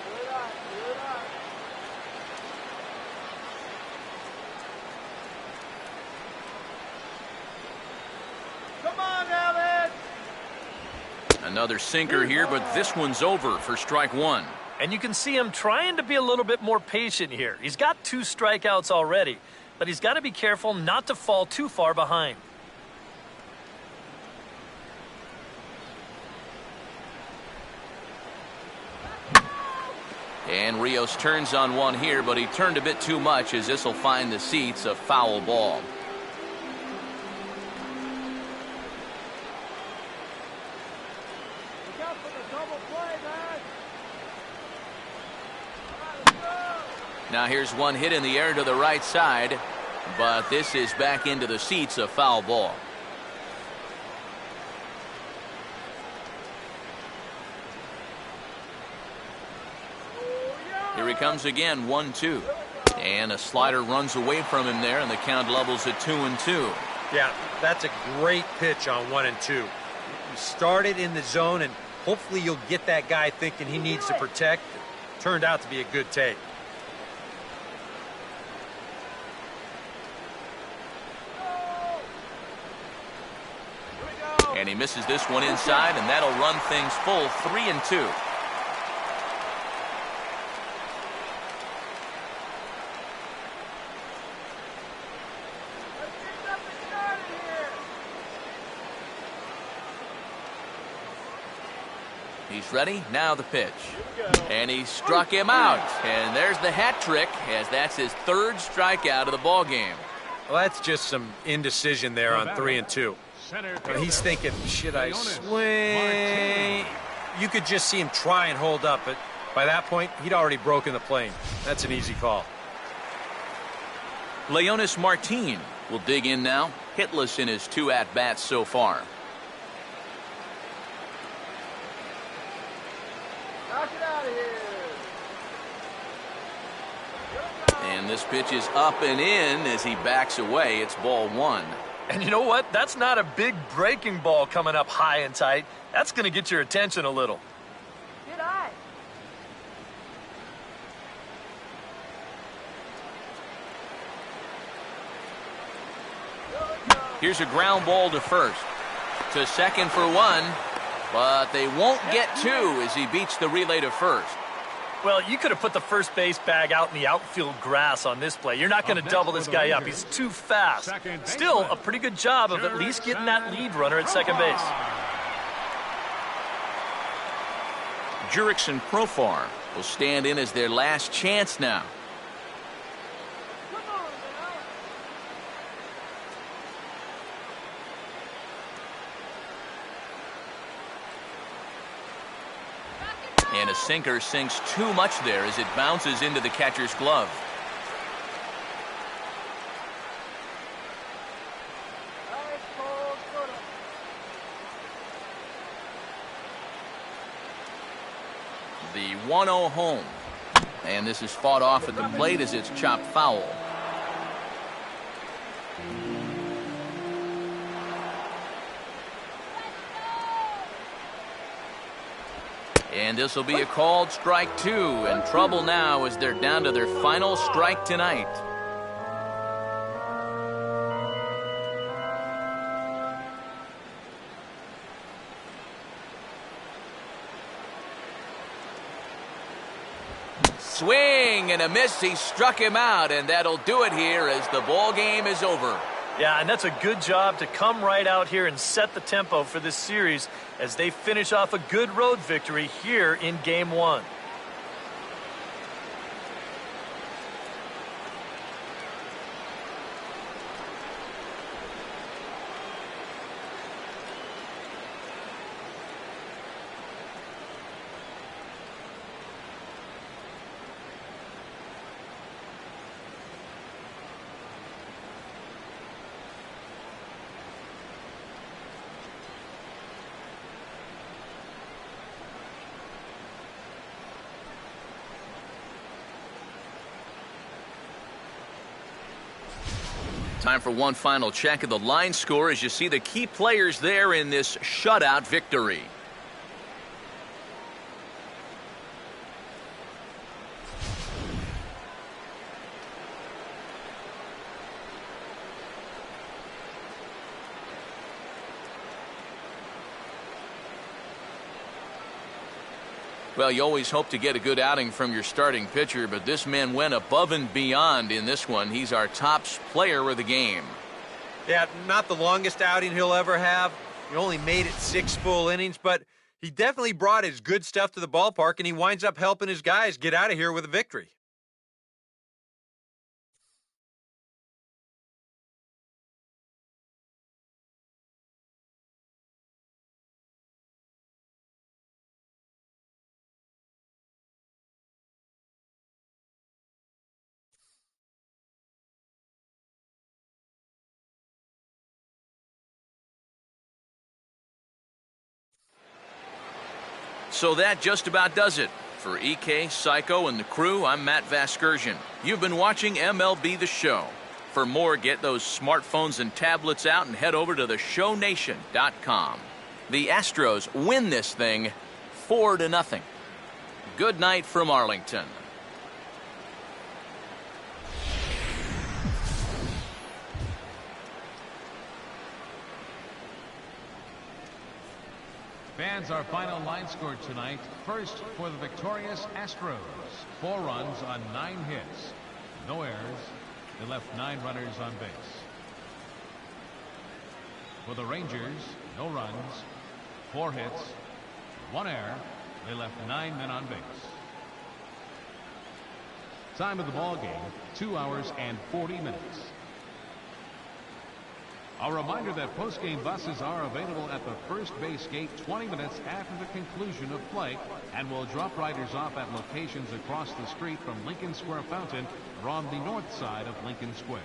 Good eye, good eye. Come on, Alex. Another sinker here, but this one's over for strike 1. And you can see him trying to be a little bit more patient here. He's got 2 strikeouts already, but he's got to be careful not to fall too far behind. And Rios turns on one here, but he turned a bit too much as this will find the seats. A foul ball. Look out for the double play, man. All right, let's go. Now here's one hit in the air to the right side, but this is back into the seats. A foul ball. Here he comes again. 1-2. And a slider runs away from him there, and the count levels at 2-2. Yeah, that's a great pitch on 1 and 2. You started in the zone, and hopefully you'll get that guy thinking he needs to protect. Turned out to be a good take. And he misses this one inside, and that'll run things full. 3-2. Let's get something started here. He's ready. Now the pitch. And he struck him out. And there's the hat trick, as that's his 3rd strikeout of the ball game. Well, that's just some indecision there on 3 and 2. He's thinking, should I swing? You could just see him try and hold up, but by that point, he'd already broken the plane. That's an easy call. Leonis Martin will dig in now. Hitless in his 2 at-bats so far. Knock it out of here. And And this pitch is up and in as he backs away. It's ball one. And you know what? That's not a big breaking ball coming up high and tight. That's going to get your attention a little. Good eye. Here's a ground ball to first. To second for one. But they won't get two as he beats the relay to first. Well, you could have put the first base bag out in the outfield grass on this play. You're not going to double this guy up. He's too fast. Still, a pretty good job of at least getting that lead runner at second base. Jurickson Profar will stand in as their last chance now. And a sinker sinks too much there as it bounces into the catcher's glove. The 1-0 home. And this is fought off at the plate as it's chopped foul. And this will be a called strike two, and trouble now as they're down to their final strike tonight. Swing and a miss. He struck him out, and that'll do it here as the ball game is over. Yeah, and that's a good job to come right out here and set the tempo for this series as they finish off a good road victory here in Game 1. Time for one final check of the line score as you see the key players there in this shutout victory. Well, you always hope to get a good outing from your starting pitcher, but this man went above and beyond in this one. He's our top player of the game. Yeah, not the longest outing he'll ever have. He only made it 6 full innings, but he definitely brought his good stuff to the ballpark, and he winds up helping his guys get out of here with a victory. So that just about does it. For EK, Psycho, and the crew, I'm Matt Vasgersian. You've been watching MLB The Show. For more, get those smartphones and tablets out and head over to theshownation.com. The Astros win this thing 4-0. Good night from Arlington. Fans, our final line score tonight. First for the victorious Astros. 4 runs on 9 hits. No errors. They left 9 runners on base. For the Rangers, no runs, 4 hits, 1 error. They left 9 men on base. Time of the ball game, 2 hours and 40 minutes. A reminder that post-game buses are available at the first base gate 20 minutes after the conclusion of play and will drop riders off at locations across the street from Lincoln Square Fountain or on the north side of Lincoln Square.